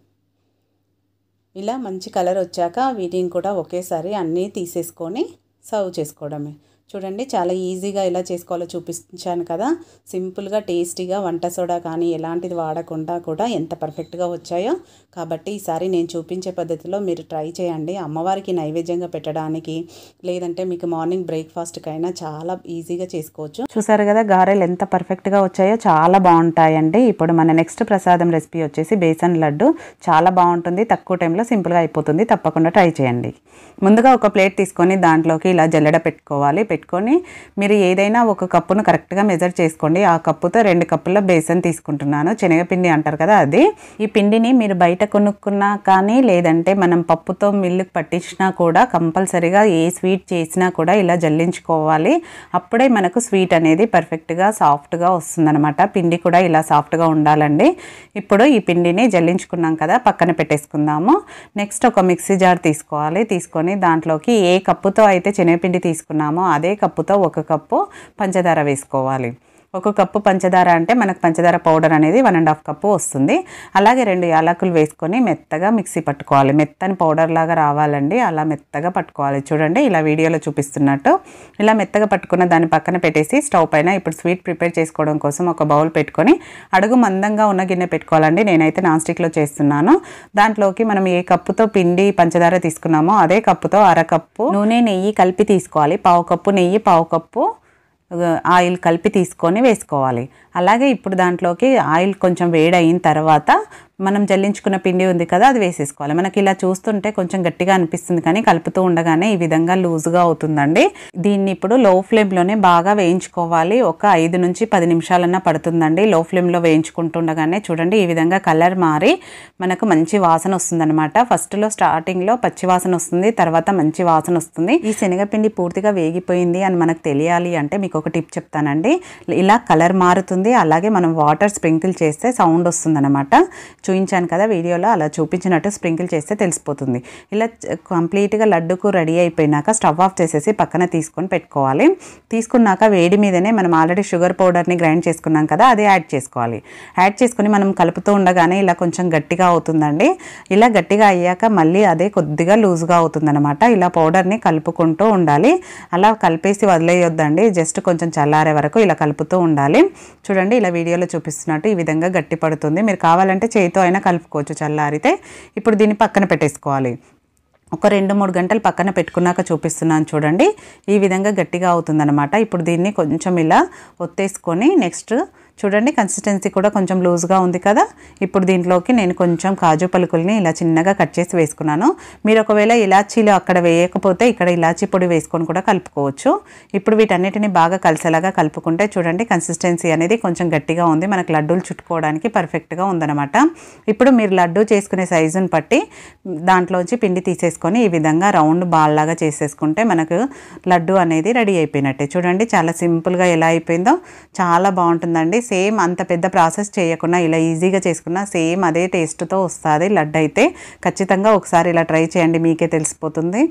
ఇలా మంచి కలర్ వచ్చాక వీటిని కూడా ఒకేసారి అన్నీ తీసేసుకొని సర్వ్ చేసుకోవడమే. చూడండి చాలా ఈజీగా ఎలా చేసుకోవాలో చూపించాను కదా, సింపుల్గా టేస్టీగా, వంట సోడా కానీ ఎలాంటిది వాడకుండా కూడా ఎంత పర్ఫెక్ట్గా వచ్చాయో. కాబట్టి ఈసారి నేను చూపించే పద్ధతిలో మీరు ట్రై చేయండి, అమ్మవారికి నైవేద్యంగా పెట్టడానికి, లేదంటే మీకు మార్నింగ్ బ్రేక్ఫాస్ట్కైనా చాలా ఈజీగా చేసుకోవచ్చు. చూసారు కదా గారెలు ఎంత పర్ఫెక్ట్గా వచ్చాయో, చాలా బాగుంటాయండి. ఇప్పుడు మన నెక్స్ట్ ప్రసాదం రెసిపీ వచ్చేసి బేసన్ లడ్డు. చాలా బాగుంటుంది, తక్కువ టైంలో సింపుల్గా అయిపోతుంది, తప్పకుండా ట్రై చేయండి. ముందుగా ఒక ప్లేట్ తీసుకొని దాంట్లోకి ఇలా జల్లెడ పెట్టుకోవాలి. పెట్టుకొని మీరు ఏదైనా ఒక కప్పును కరెక్ట్గా మెజర్ చేసుకోండి. ఆ కప్పుతో 2 కప్పుల బేసన్ తీసుకుంటున్నాను, శనగపిండి అంటారు కదా అది. ఈ పిండిని మీరు బయట కొనుక్కున్నా కానీ లేదంటే మనం పప్పుతో మిల్లుకి పట్టించినా కూడా కంపల్సరీగా ఏ స్వీట్ చేసినా కూడా ఇలా జల్లించుకోవాలి. అప్పుడే మనకు స్వీట్ అనేది పర్ఫెక్ట్గా సాఫ్ట్గా వస్తుందన్నమాట. పిండి కూడా ఇలా సాఫ్ట్గా ఉండాలండి. ఇప్పుడు ఈ పిండిని జల్లించుకున్నాం కదా, పక్కన పెట్టేసుకుందాము. నెక్స్ట్ ఒక మిక్సీ జార్ తీసుకోవాలి. తీసుకొని దాంట్లోకి ఏ కప్పుతో అయితే శనగపిండి తీసుకున్నామో అదే కప్పుతో 1 కప్పు పంచదార వేసుకోవాలి. ఒక కప్పు పంచదార అంటే మనకు పంచదార పౌడర్ అనేది 1.5 కప్పు వస్తుంది. అలాగే 2 యాలకులు వేసుకొని మెత్తగా మిక్సీ పట్టుకోవాలి. మెత్తని పౌడర్ లాగా రావాలండి, అలా మెత్తగా పట్టుకోవాలి. చూడండి ఇలా వీడియోలో చూపిస్తున్నట్టు ఇలా మెత్తగా పట్టుకున్న దాన్ని పక్కన పెట్టేసి స్టవ్ పైన ఇప్పుడు స్వీట్ ప్రిపేర్ చేసుకోవడం కోసం ఒక బౌల్ పెట్టుకొని అడుగు మందంగా ఉన్న గిన్నె పెట్టుకోవాలండి. నేనైతే నాన్ స్టిక్లో చేస్తున్నాను. దాంట్లోకి మనం ఏ కప్పుతో పిండి పంచదార తీసుకున్నామో అదే కప్పుతో 1/2 కప్పు నూనె నెయ్యి కలిపి తీసుకోవాలి. 1/2 కప్పు నెయ్యి 1/2 కప్పు ఆయిల్ కలిపి తీసుకొని వేసుకోవాలి. అలాగే ఇప్పుడు దాంట్లోకి ఆయిల్ కొంచెం వేడి అయిన తర్వాత మనం జల్లించుకున్న పిండి ఉంది కదా అది వేసేసుకోవాలి. మనకి ఇలా చూస్తుంటే కొంచెం గట్టిగా అనిపిస్తుంది కానీ కలుపుతూ ఉండగానే ఈ విధంగా లూజ్గా అవుతుందండి. దీన్ని ఇప్పుడు లో ఫ్లేమ్లోనే బాగా వేయించుకోవాలి. ఒక 5 నుంచి 10 నిమిషాలన్నా పడుతుందండి. లో ఫ్లేమ్లో వేయించుకుంటుండగానే చూడండి ఈ విధంగా కలర్ మారి మనకు మంచి వాసన వస్తుందన్నమాట. ఫస్ట్లో స్టార్టింగ్లో పచ్చి వాసన వస్తుంది, తర్వాత మంచి వాసన వస్తుంది. ఈ శనగపిండి పూర్తిగా వేగిపోయింది అని మనకు తెలియాలి అంటే మీకు ఒక టిప్ చెప్తానండి. ఇలా కలర్ మారుతుంది, అలాగే మనం వాటర్ స్ప్రింకిల్ చేస్తే సౌండ్ వస్తుందన్నమాట. చూపించాను కదా వీడియోలో, అలా చూపించినట్టు స్ప్రింకిల్ చేస్తే తెలిసిపోతుంది. ఇలా కంప్లీట్గా లడ్డుకు రెడీ అయిపోయినాక స్టవ్ ఆఫ్ చేసేసి పక్కన తీసుకొని పెట్టుకోవాలి. తీసుకున్నాక వేడి మీదనే మనం ఆల్రెడీ షుగర్ పౌడర్ని గ్రైండ్ చేసుకున్నాం కదా అది యాడ్ చేసుకోవాలి. యాడ్ చేసుకొని మనం కలుపుతూ ఉండగానే ఇలా కొంచెం గట్టిగా అవుతుందండి. ఇలా గట్టిగా అయ్యాక మళ్ళీ అదే కొద్దిగా లూజ్గా అవుతుందన్నమాట. ఇలా పౌడర్ని కలుపుకుంటూ ఉండాలి. అలా కలిపేసి వదిలేయొద్దండి, జస్ట్ కొంచెం చల్లారే వరకు ఇలా కలుపుతూ ఉండాలి. చూడండి ఇలా వీడియోలో చూపిస్తున్నట్టు ఈ విధంగా గట్టి పడుతుంది. మీరు కావాలంటే చేతితో అయినా కలుపుకోవచ్చు చల్లారితే. ఇప్పుడు దీన్ని పక్కన పెట్టేసుకోవాలి. ఒక 2-3 గంటలు పక్కన పెట్టుకున్నాక చూపిస్తున్నాను చూడండి ఈ విధంగా గట్టిగా అవుతుందన్నమాట. ఇప్పుడు దీన్ని కొంచెం ఇలా ఒత్తేసుకొని నెక్స్ట్ చూడండి కన్సిస్టెన్సీ కూడా కొంచెం లూజ్గా ఉంది కదా. ఇప్పుడు దీంట్లోకి నేను కొంచెం కాజు పలుకుల్ని ఇలా చిన్నగా కట్ చేసి వేసుకున్నాను. మీరు ఒకవేళ ఇలాచీలు అక్కడ వేయకపోతే ఇక్కడ ఇలాచీ పొడి వేసుకొని కూడా కలుపుకోవచ్చు. ఇప్పుడు వీటన్నిటిని బాగా కలిసేలాగా కలుపుకుంటే చూడండి కన్సిస్టెన్సీ అనేది కొంచెం గట్టిగా ఉంది. మనకు లడ్డూలు చుట్టుకోవడానికి పర్ఫెక్ట్గా ఉందన్నమాట. ఇప్పుడు మీరు లడ్డు చేసుకునే సైజుని బట్టి దాంట్లోంచి పిండి తీసేసుకొని ఈ విధంగా రౌండ్ బాల్ లాగా చేసేసుకుంటే మనకు లడ్డు అనేది రెడీ అయిపోయినట్టే. చూడండి చాలా సింపుల్గా ఎలా అయిపోయిందో, చాలా బాగుంటుందండి. సేమ్ అంత పెద్ద ప్రాసెస్ చేయకుండా ఇలా ఈజీగా చేసుకున్నా సేమ్ అదే టేస్ట్తో వస్తుంది లడ్డు అయితే. ఖచ్చితంగా ఒకసారి ఇలా ట్రై చేయండి, మీకే తెలిసిపోతుంది.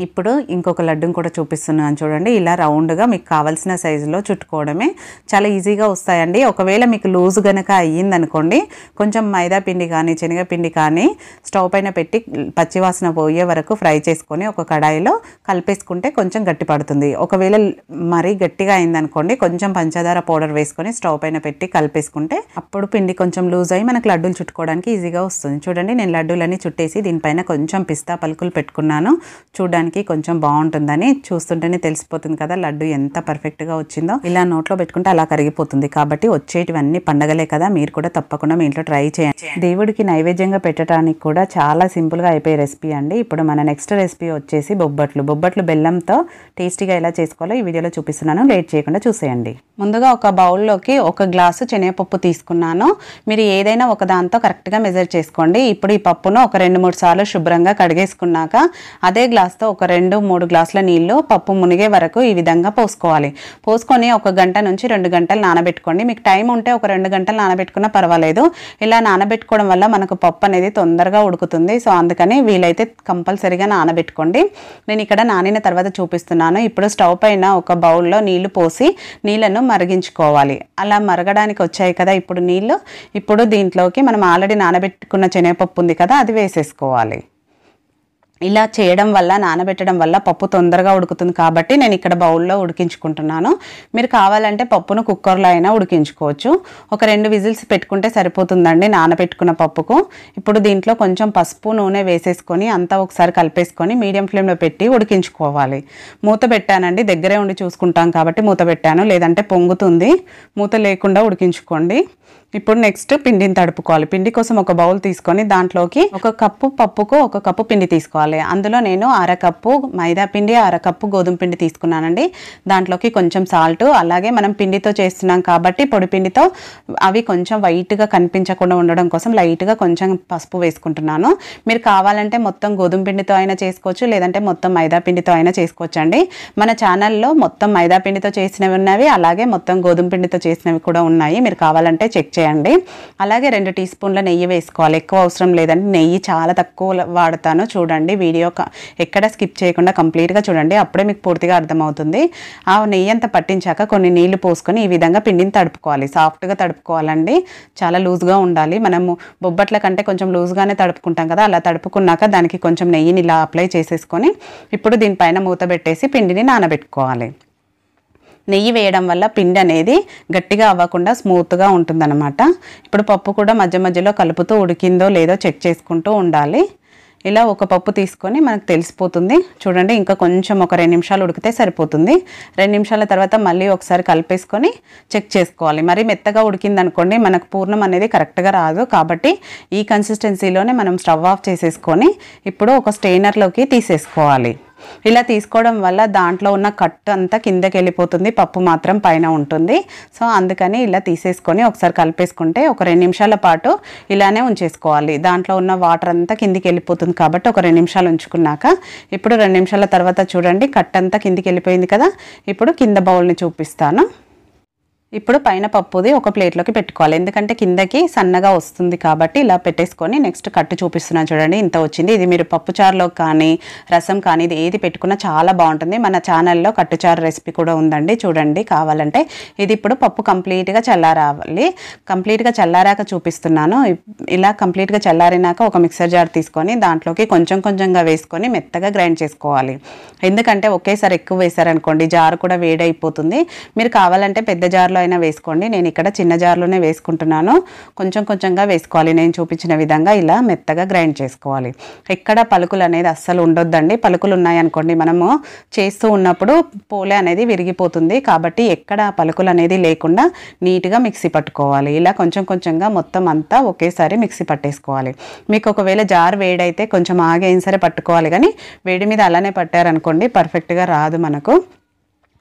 ఇప్పుడు ఇంకొక లడ్డుని కూడా చూపిస్తున్నాను చూడండి. ఇలా రౌండ్గా మీకు కావాల్సిన సైజులో చుట్టుకోవడమే, చాలా ఈజీగా వస్తాయండి. ఒకవేళ మీకు లూజ్ కనుక అయ్యిందనుకోండి కొంచెం మైదా పిండి కానీ శనగపిండి కానీ స్టవ్ పైన పెట్టి పచ్చివాసన పోయే వరకు ఫ్రై చేసుకొని ఒక కడాయిలో కలిపేసుకుంటే కొంచెం గట్టి పడుతుంది. ఒకవేళ మరీ గట్టిగా అయిందనుకోండి కొంచెం పంచదార పౌడర్ వేసుకొని స్టవ్ పైన పెట్టి కలిపేసుకుంటే అప్పుడు పిండి కొంచెం లూజ్ అయ్యి మనకు లడ్డూలు చుట్టుకోవడానికి ఈజీగా వస్తుంది. చూడండి నేను లడ్డూలన్నీ చుట్టేసి దీనిపైన కొంచెం పిస్తా పలుకులు పెట్టుకున్నాను. చూడడానికి కొంచెం బాగుంటుందని చూస్తుంటేనే తెలిసిపోతుంది కదా లడ్డు ఎంత పర్ఫెక్ట్గా వచ్చిందో. ఇలా నోట్లో పెట్టుకుంటే అలా కరిగిపోతుంది. కాబట్టి వచ్చేటివన్నీ పండగలే కదా, మీరు కూడా తప్పకుండా మీ ఇంట్లో ట్రై చేయండి. దేవుడికి నైవేద్యంగా పెట్టడానికి కూడా చాలా సింపుల్గా అయిపోయే రెసిపీ అండి. ఇప్పుడు మన నెక్స్ట్ రెసిపీ వచ్చేసి బొబ్బట్లు బెల్లంతో టేస్టీగా ఎలా చేసుకోవాలో ఈ వీడియోలో చూపిస్తున్నాను. లేట్ చేయకుండా చూసేయండి. ముందుగా ఒక బౌల్లోకి 1 గ్లాసు శనగపప్పు తీసుకున్నాను. మీరు ఏదైనా ఒక దాంతో కరెక్ట్గా మెజర్ చేసుకోండి. ఇప్పుడు ఈ పప్పును ఒక 2-3 సార్లు శుభ్రంగా కడిగేసుకున్నాక అదే గ్లాస్తో ఒక 2-3 గ్లాసుల నీళ్లు పప్పు మునిగే వరకు ఈ విధంగా పోసుకోవాలి. పోసుకొని 1 గంట నుంచి 2 గంటలు నానబెట్టుకోండి. మీకు టైం ఉంటే ఒక 2 గంటలు నానబెట్టుకున్నా పర్వాలేదు. ఇలా నానబెట్టుకోవడం వల్ల మనకు పప్పు అనేది తొందరగా ఉడుకుతుంది. సో అందుకని వీలైతే కంపల్సరీగా నానబెట్టుకోండి. నేను ఇక్కడ నానిన తర్వాత చూపిస్తున్నాను. ఇప్పుడు స్టవ్ పైన ఒక బౌల్లో నీళ్లు పోసి నీళ్లను మరిగించుకోవాలి. అలా మరగడానికి వచ్చాయి కదా ఇప్పుడు నీళ్లు. ఇప్పుడు దీంట్లోకి మనం ఆల్రెడీ నానబెట్టుకున్న శనగపప్పు ఉంది కదా అది వేసేసుకోవాలి. ఇలా చేయడం వల్ల నానబెట్టడం వల్ల పప్పు తొందరగా ఉడుకుతుంది కాబట్టి నేను ఇక్కడ బౌల్లో ఉడికించుకుంటున్నాను. మీరు కావాలంటే పప్పును కుక్కర్లో అయినా ఉడికించుకోవచ్చు. ఒక 2 విజిల్స్ పెట్టుకుంటే సరిపోతుందండి నానబెట్టుకున్న పప్పుకు. ఇప్పుడు దీంట్లో కొంచెం పసుపు నూనె వేసేసుకొని అంతా ఒకసారి కలిపేసుకొని మీడియం ఫ్లేమ్లో పెట్టి ఉడికించుకోవాలి. మూత పెట్టానండి, దగ్గరే ఉండి చూసుకుంటాం కాబట్టి మూత పెట్టాను, లేదంటే పొంగుతుంది. మూత లేకుండా ఉడికించుకోండి. ఇప్పుడు నెక్స్ట్ పిండిని తడుపుకోవాలి. పిండి కోసం ఒక బౌల్ తీసుకొని దాంట్లోకి 1 కప్పు పప్పుకు 1 కప్పు పిండి తీసుకోవాలి. అందులో నేను 1/2 కప్పు మైదా పిండి 1/2 కప్పు గోధుమ పిండి తీసుకున్నానండి. దాంట్లోకి కొంచెం సాల్ట్, అలాగే మనం పిండితో చేస్తున్నాం కాబట్టి పొడి పిండితో అవి కొంచెం వైట్గా కనిపించకుండా ఉండడం కోసం లైట్గా కొంచెం పసుపు వేసుకుంటున్నాను. మీరు కావాలంటే మొత్తం గోధుమ పిండితో అయినా చేసుకోవచ్చు, లేదంటే మొత్తం మైదా పిండితో అయినా చేసుకోవచ్చు అండి. మన ఛానల్లో మొత్తం మైదా పిండితో చేసినవి ఉన్నవి, అలాగే మొత్తం గోధుమ పిండితో చేసినవి కూడా ఉన్నాయి. మీరు కావాలంటే చెక్ చేయండి. అలాగే 2 టీ స్పూన్ల నెయ్యి వేసుకోవాలి. ఎక్కువ అవసరం లేదండి, నెయ్యి చాలా తక్కువ వాడతాను. చూడండి వీడియో ఎక్కడ స్కిప్ చేయకుండా కంప్లీట్గా చూడండి, అప్పుడే మీకు పూర్తిగా అర్థమవుతుంది. ఆ నెయ్యి అంతా పట్టించాక కొన్ని నీళ్లు పోసుకొని ఈ విధంగా పిండిని తడుపుకోవాలి. సాఫ్ట్గా తడుపుకోవాలండి, చాలా లూజ్గా ఉండాలి. మనము బొబ్బట్ల కంటే కొంచెం లూజ్గానే తడుపుకుంటాం కదా, అలా తడుపుకున్నాక దానికి కొంచెం నెయ్యిని ఇలా అప్లై చేసేసుకొని ఇప్పుడు దీనిపైన మూత పెట్టేసి పిండిని నానబెట్టుకోవాలి. నెయ్యి వేయడం వల్ల పిండి అనేది గట్టిగా అవ్వకుండా స్మూత్గా ఉంటుందన్నమాట. ఇప్పుడు పప్పు కూడా మధ్య మధ్యలో కలుపుతూ ఉడికిందో లేదో చెక్ చేసుకుంటూ ఉండాలి. ఇలా ఒక పప్పు తీసుకొని మనకు తెలిసిపోతుంది. చూడండి, ఇంకా కొంచెం ఒక 2 నిమిషాలు ఉడికితే సరిపోతుంది. 2 నిమిషాల తర్వాత మళ్ళీ ఒకసారి కలిపేసుకొని చెక్ చేసుకోవాలి. మరి మెత్తగా ఉడికిందనుకోండి మనకు పూర్ణం అనేది కరెక్ట్గా రాదు. కాబట్టి ఈ కన్సిస్టెన్సీలోనే మనం స్టవ్ ఆఫ్ చేసేసుకొని ఇప్పుడు ఒక స్టెయినర్లోకి తీసేసుకోవాలి. ఇలా తీసుకోవడం వల్ల దాంట్లో ఉన్న కట్టు అంతా కిందకి వెళ్ళిపోతుంది, పప్పు మాత్రం పైన ఉంటుంది. సో అందుకని ఇలా తీసేసుకొని ఒకసారి కలిపేసుకుంటే ఒక 2 నిమిషాల పాటు ఇలానే ఉంచేసుకోవాలి. దాంట్లో ఉన్న వాటర్ అంతా కిందికి వెళ్ళిపోతుంది కాబట్టి ఒక 2 నిమిషాలు ఉంచుకున్నాక ఇప్పుడు 2 నిమిషాల తర్వాత చూడండి కట్టు అంతా కిందికి వెళ్ళిపోయింది కదా. ఇప్పుడు కింద బౌల్ని చూపిస్తాను. ఇప్పుడు పైన పప్పుది ఒక ప్లేట్లోకి పెట్టుకోవాలి, ఎందుకంటే కిందకి సన్నగా వస్తుంది కాబట్టి ఇలా పెట్టేసుకొని నెక్స్ట్ కట్టు చూపిస్తున్నాను చూడండి, ఇంత వచ్చింది. ఇది మీరు పప్పుచారులో కానీ రసం కానీ ఇది ఏది పెట్టుకున్నా చాలా బాగుంటుంది. మన ఛానల్లో కట్టుచారు రెసిపీ కూడా ఉందండి, చూడండి కావాలంటే. ఇది ఇప్పుడు పప్పు కంప్లీట్గా చల్లారాలి. కంప్లీట్గా చల్లారాక చూపిస్తున్నాను. ఇలా కంప్లీట్గా చల్లారినాక ఒక మిక్సర్ జార్ తీసుకొని దాంట్లోకి కొంచెం కొంచెంగా వేసుకొని మెత్తగా గ్రైండ్ చేసుకోవాలి. ఎందుకంటే ఒకేసారి ఎక్కువ వేసారనుకోండి జారు కూడా వేడైపోతుంది. మీరు కావాలంటే పెద్ద జార్లో అయినా వేసుకోండి, నేను ఇక్కడ చిన్న జార్లోనే వేసుకుంటున్నాను. కొంచెం కొంచెంగా వేసుకోవాలి, నేను చూపించిన విధంగా ఇలా మెత్తగా గ్రైండ్ చేసుకోవాలి. ఎక్కడ పలుకులు అనేది అస్సలు ఉండొద్దండి. పలుకులు ఉన్నాయనుకోండి మనము చేస్తూ ఉన్నప్పుడు పోలే అనేది విరిగిపోతుంది. కాబట్టి ఎక్కడ పలుకులు అనేది లేకుండా నీట్గా మిక్సీ పట్టుకోవాలి. ఇలా కొంచెం కొంచెంగా మొత్తం అంతా ఒకేసారి మిక్సీ పట్టేసుకోవాలి. మీకు ఒకవేళ జార్ వేడైతే కొంచెం ఆగైనా సరే పట్టుకోవాలి, కానీ వేడి మీద అలానే పట్టారనుకోండి పర్ఫెక్ట్గా రాదు మనకు.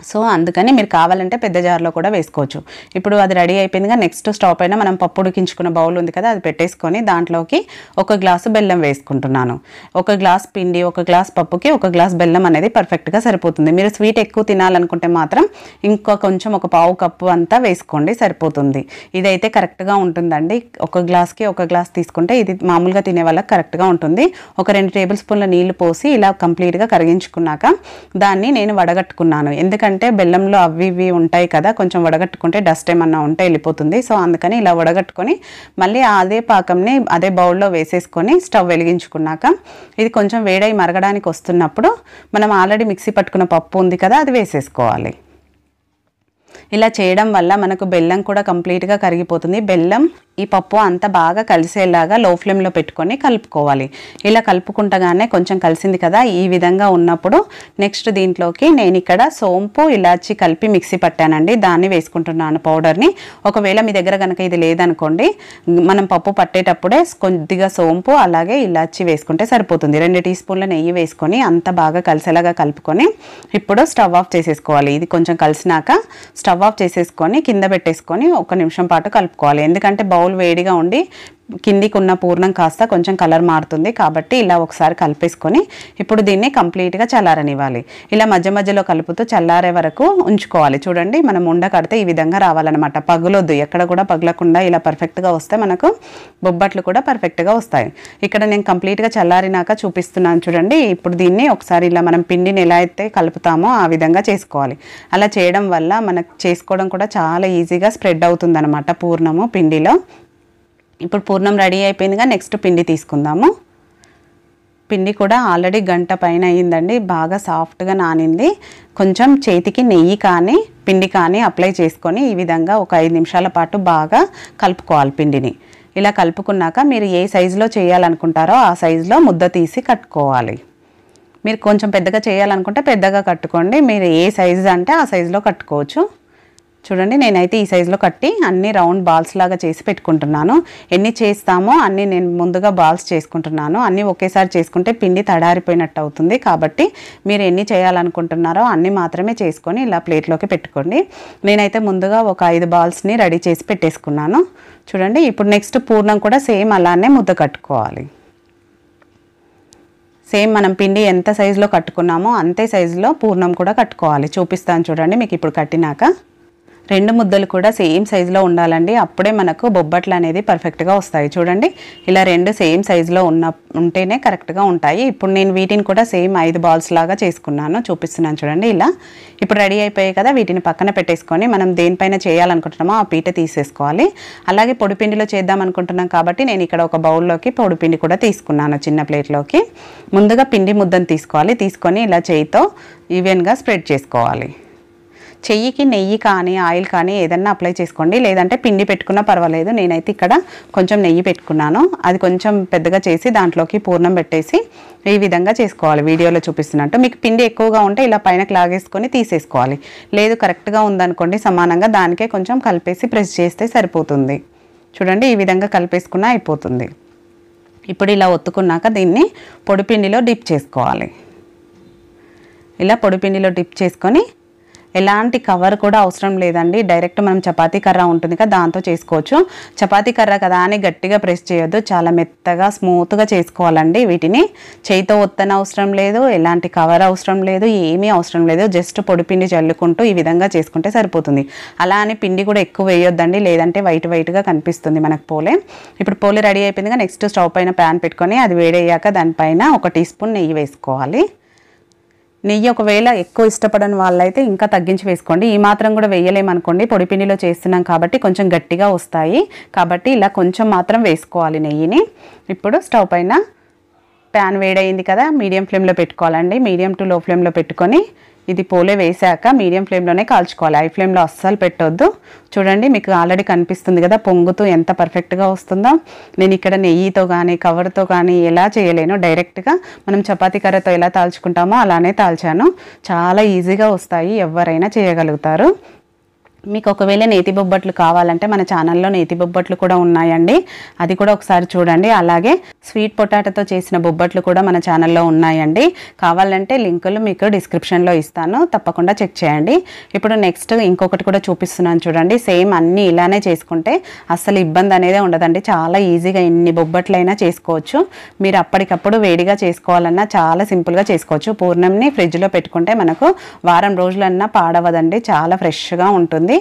సో అందుకని మీరు కావాలంటే పెద్ద జార్లో కూడా వేసుకోవచ్చు. ఇప్పుడు అది రెడీ అయిపోయిందిగా. నెక్స్ట్ స్టవ్ పైన మనం పప్పు ఉడికించుకున్న బౌల్ ఉంది కదా, అది పెట్టేసుకొని దాంట్లోకి 1 గ్లాసు బెల్లం వేసుకుంటున్నాను. 1 గ్లాస్ పిండి 1 గ్లాస్ పప్పుకి 1 గ్లాస్ బెల్లం అనేది పర్ఫెక్ట్గా సరిపోతుంది. మీరు స్వీట్ ఎక్కువ తినాలనుకుంటే మాత్రం ఇంకో కొంచెం ఒక పావు కప్పు అంతా వేసుకోండి, సరిపోతుంది. ఇదైతే కరెక్ట్గా ఉంటుందండి. 1 గ్లాస్కి 1 గ్లాస్ తీసుకుంటే ఇది మామూలుగా తినే వాళ్ళకి కరెక్ట్గా ఉంటుంది. ఒక 2 టేబుల్ స్పూన్ల నీళ్లు పోసి ఇలా కంప్లీట్గా కరిగించుకున్నాక దాన్ని నేను వడగట్టుకున్నాను. ఎందుకంటే బెల్లంలో అవి ఇవి ఉంటాయి కదా, కొంచెం వడగట్టుకుంటే డస్ట్ ఏమన్నా ఉంటే వెళ్ళిపోతుంది. సో అందుకని ఇలా వడగట్టుకొని మళ్ళీ అదే పాకంని అదే బౌల్లో వేసేసుకొని స్టవ్ వెలిగించుకున్నాక ఇది కొంచెం వేడై మరగడానికి వస్తున్నప్పుడు మనం ఆల్రెడీ మిక్సీ పట్టుకున్న పప్పు ఉంది కదా, అది వేసేసుకోవాలి. ఇలా చేయడం వల్ల మనకు బెల్లం కూడా కంప్లీట్గా కరిగిపోతుంది. బెల్లం ఈ పప్పు అంతా బాగా కలిసేలాగా లో ఫ్లేమ్లో పెట్టుకొని కలుపుకోవాలి. ఇలా కలుపుకుంటగానే కొంచెం కలిసింది కదా, ఈ విధంగా ఉన్నప్పుడు నెక్స్ట్ దీంట్లోకి నేను ఇక్కడ సోంపు ఇలాచి కలిపి మిక్సీ పట్టానండి, దాన్ని వేసుకుంటున్నాను పౌడర్ని. ఒకవేళ మీ దగ్గర కనుక ఇది లేదనుకోండి మనం పప్పు పట్టేటప్పుడే కొద్దిగా సోంపు అలాగే ఇలాచి వేసుకుంటే సరిపోతుంది. 2 టీ స్పూన్ల నెయ్యి వేసుకొని అంతా బాగా కలిసేలాగా కలుపుకొని ఇప్పుడు స్టవ్ ఆఫ్ చేసేసుకోవాలి. ఇది కొంచెం కలిసినాక స్టవ్ ఆఫ్ చేసేసుకొని కింద పెట్టేసుకొని 1 నిమిషం పాటు కలుపుకోవాలి. ఎందుకంటే బౌల్ వేడిగా ఉండి కిందికి ఉన్న పూర్ణం కాస్త కొంచెం కలర్ మారుతుంది కాబట్టి ఇలా ఒకసారి కలిపేసుకొని ఇప్పుడు దీన్ని కంప్లీట్గా చల్లారనివ్వాలి. ఇలా మధ్య మధ్యలో కలుపుతూ చల్లారే వరకు ఉంచుకోవాలి. చూడండి మనం ఉండ కడితే ఈ విధంగా రావాలన్నమాట, పగులొద్దు, ఎక్కడ కూడా పగలకుండా ఇలా పర్ఫెక్ట్గా వస్తే మనకు బొబ్బట్లు కూడా పర్ఫెక్ట్గా వస్తాయి. ఇక్కడ నేను కంప్లీట్గా చల్లారినాక చూపిస్తున్నాను చూడండి. ఇప్పుడు దీన్ని ఒకసారి ఇలా మనం పిండిని ఎలా అయితే కలుపుతామో ఆ విధంగా చేసుకోవాలి. అలా చేయడం వల్ల మనకు చేసుకోవడం కూడా చాలా ఈజీగా స్ప్రెడ్ అవుతుంది అన్నమాట పూర్ణము పిండిలో. ఇప్పుడు పూర్ణం రెడీ అయిపోయిందిగా, నెక్స్ట్ పిండి తీసుకుందాము. పిండి కూడా ఆల్రెడీ గంట పైన అయ్యిందండి, బాగా సాఫ్ట్గా నానింది. కొంచెం చేతికి నెయ్యి కానీ పిండి కానీ అప్లై చేసుకొని ఈ విధంగా ఒక 5 నిమిషాల పాటు బాగా కలుపుకోవాలి పిండిని. ఇలా కలుపుకున్నాక మీరు ఏ సైజులో చేయాలనుకుంటారో ఆ సైజులో ముద్ద తీసి కట్టుకోవాలి. మీరు కొంచెం పెద్దగా చేయాలనుకుంటే పెద్దగా కట్టుకోండి, మీరు ఏ సైజు అంటే ఆ సైజులో కట్టుకోవచ్చు. చూడండి నేనైతే ఈ సైజులో కట్టి అన్ని రౌండ్ బాల్స్ లాగా చేసి పెట్టుకుంటున్నాను. ఎన్ని చేస్తామో అన్ని నేను ముందుగా బాల్స్ చేసుకుంటున్నాను. అన్నీ ఒకేసారి చేసుకుంటే పిండి తడారిపోయినట్టు అవుతుంది. కాబట్టి మీరు ఎన్ని చేయాలనుకుంటున్నారో అన్ని మాత్రమే చేసుకొని ఇలా ప్లేట్లోకి పెట్టుకోండి. నేనైతే ముందుగా ఒక 5 బాల్స్ని రెడీ చేసి పెట్టేసుకున్నాను. చూడండి ఇప్పుడు నెక్స్ట్ పూర్ణం కూడా సేమ్ అలానే ముద్ద కట్టుకోవాలి. సేమ్ మనం పిండి ఎంత సైజులో కట్టుకున్నామో అంతే సైజులో పూర్ణం కూడా కట్టుకోవాలి. చూపిస్తాను చూడండి మీకు ఇప్పుడు కట్టినాక. రెండు ముద్దలు కూడా సేమ్ సైజులో ఉండాలండి. అప్పుడే మనకు బొబ్బట్లు అనేది పర్ఫెక్ట్గా వస్తాయి. చూడండి ఇలా రెండు సేమ్ సైజులో ఉంటేనే కరెక్ట్గా ఉంటాయి. ఇప్పుడు నేను వీటిని కూడా సేమ్ 5 బాల్స్ లాగా చేసుకున్నాను, చూపిస్తున్నాను చూడండి. ఇలా ఇప్పుడు రెడీ అయిపోయాయి కదా, వీటిని పక్కన పెట్టేసుకొని మనం దేనిపైన చేయాలనుకుంటున్నామో ఆ పీట తీసేసుకోవాలి. అలాగే పొడిపిండిలో చేద్దాం అనుకుంటున్నాం కాబట్టి నేను ఇక్కడ ఒక బౌల్లోకి పొడిపిండి కూడా తీసుకున్నాను, చిన్న ప్లేట్లోకి. ముందుగా పిండి ముద్దను తీసుకోవాలి. తీసుకొని ఇలా చేయితో ఈవెన్గా స్ప్రెడ్ చేసుకోవాలి. చెయ్యికి నెయ్యి కానీ ఆయిల్ కానీ ఏదన్నా అప్లై చేసుకోండి, లేదంటే పిండి పెట్టుకున్నా పర్వాలేదు. నేనైతే ఇక్కడ కొంచెం నెయ్యి పెట్టుకున్నాను. అది కొంచెం పెద్దగా చేసి దాంట్లోకి పూర్ణం పెట్టేసి ఈ విధంగా చేసుకోవాలి, వీడియోలో చూపిస్తున్నట్టు. మీకు పిండి ఎక్కువగా ఉంటే ఇలా పైనకి లాగేసుకొని తీసేసుకోవాలి. లేదు కరెక్ట్గా ఉందనుకోండి సమానంగా, దానికే కొంచెం కలిపేసి ప్రెస్ చేస్తే సరిపోతుంది. చూడండి ఈ విధంగా కలిపేసుకున్నా అయిపోతుంది. ఇప్పుడు ఇలా ఒత్తుకున్నాక దీన్ని పొడిపిండిలో డిప్ చేసుకోవాలి. ఇలా పొడిపిండిలో డిప్ చేసుకొని ఎలాంటి కవర్ కూడా అవసరం లేదండి. డైరెక్ట్ మనం చపాతీ కర్ర ఉంటుంది కదా దాంతో చేసుకోవచ్చు. చపాతీ కర్ర కదా అని గట్టిగా ప్రెస్ చేయొద్దు, చాలా మెత్తగా స్మూత్గా చేసుకోవాలండి. వీటిని చేయితో ఒత్తన అవసరం లేదు, ఎలాంటి కవర్ అవసరం లేదు, ఏమీ అవసరం లేదు. జస్ట్ పొడిపిండి చల్లుకుంటూ ఈ విధంగా చేసుకుంటే సరిపోతుంది. అలా అని పిండి కూడా ఎక్కువ వేయొద్దండి, లేదంటే వైట్గా కనిపిస్తుంది మనకు పోలే. ఇప్పుడు పోలే రెడీ అయిపోయిందిగా, నెక్స్ట్ స్టవ్ పైన ప్యాన్ పెట్టుకొని అది వేడయ్యాక దానిపైన 1 టీ స్పూన్ నెయ్యి వేసుకోవాలి. నెయ్యి ఒకవేళ ఎక్కువ ఇష్టపడని వాళ్ళైతే ఇంకా తగ్గించి వేసుకోండి. ఈ మాత్రం కూడా వేయలేమనుకోండి, పొడిపిండిలో చేస్తున్నాం కాబట్టి కొంచెం గట్టిగా వస్తాయి. కాబట్టి ఇలా కొంచెం మాత్రం వేసుకోవాలి నెయ్యిని. ఇప్పుడు స్టవ్ పైన ప్యాన్ వేడైంది కదా, మీడియం ఫ్లేమ్లో పెట్టుకోవాలండి. మీడియం టు లో ఫ్లేమ్లో పెట్టుకొని ఇది పోలే వేసాక మీడియం ఫ్లేమ్లోనే కాల్చుకోవాలి, హై ఫ్లేమ్లో అస్సలు పెట్టొద్దు. చూడండి మీకు ఆల్రెడీ కనిపిస్తుంది కదా పొంగుతూ ఎంత పర్ఫెక్ట్గా వస్తుందో. నేను ఇక్కడ నెయ్యితో కానీ కవర్తో కానీ ఎలా చేయలేను, డైరెక్ట్గా మనం చపాతీ కర్రతో ఎలా తాల్చుకుంటామో అలానే తాల్చాను. చాలా ఈజీగా వస్తాయి, ఎవరైనా చేయగలుగుతారు. మీకు ఒకవేళ నేతి బొబ్బట్లు కావాలంటే మన ఛానల్లో నేతి బొబ్బట్లు కూడా ఉన్నాయండి, అది కూడా ఒకసారి చూడండి. అలాగే స్వీట్ పొటాటోతో చేసిన బొబ్బట్లు కూడా మన ఛానల్లో ఉన్నాయండి. కావాలంటే లింకులు మీకు డిస్క్రిప్షన్లో ఇస్తాను, తప్పకుండా చెక్ చేయండి. ఇప్పుడు నెక్స్ట్ ఇంకొకటి కూడా చూపిస్తున్నాను చూడండి. సేమ్ అన్నీ ఇలానే చేసుకుంటే అస్సలు ఇబ్బంది అనేది ఉండదండి. చాలా ఈజీగా ఎన్ని బొబ్బట్లైనా చేసుకోవచ్చు. మీరు అప్పటికప్పుడు వేడిగా చేసుకోవాలన్నా చాలా సింపుల్గా చేసుకోవచ్చు. పూర్ణంని ఫ్రిడ్జ్లో పెట్టుకుంటే మనకు వారం రోజులన్నా పాడవదండి, చాలా ఫ్రెష్గా ఉంటుంది.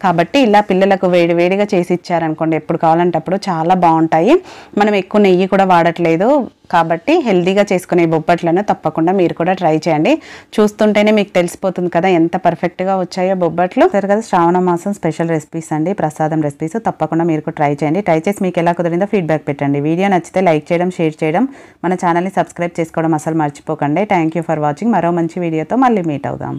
కాబట్టి ఇలా పిల్లలకు వేడిగా చేసి ఇచ్చారనుకోండి, ఎప్పుడు కావాలంటే అప్పుడు చాలా బాగుంటాయి. మనం ఎక్కువ నెయ్యి కూడా వాడట్లేదు కాబట్టి హెల్తీగా చేసుకునే బొబ్బట్లను తప్పకుండా మీరు కూడా ట్రై చేయండి. చూస్తుంటేనే మీకు తెలిసిపోతుంది కదా ఎంత పర్ఫెక్ట్గా వచ్చాయో బొబ్బట్లు. సరే కదా, శ్రావణ మాసం స్పెషల్ రెసిపీస్ అండి, ప్రసాదం రెసిపీస్. తప్పకుండా మీరు కూడా ట్రై చేయండి. ట్రై చేసి మీకు ఎలా కుదిరిందో ఫీడ్బ్యాక్ పెట్టండి. వీడియో నచ్చితే లైక్ చేయడం, షేర్ చేయడం, మన ఛానల్ని సబ్స్క్రైబ్ చేసుకోవడం అసలు మర్చిపోకండి. Thank you for watching. మరో మంచి వీడియోతో మళ్ళీ మీట్ అవుదాం.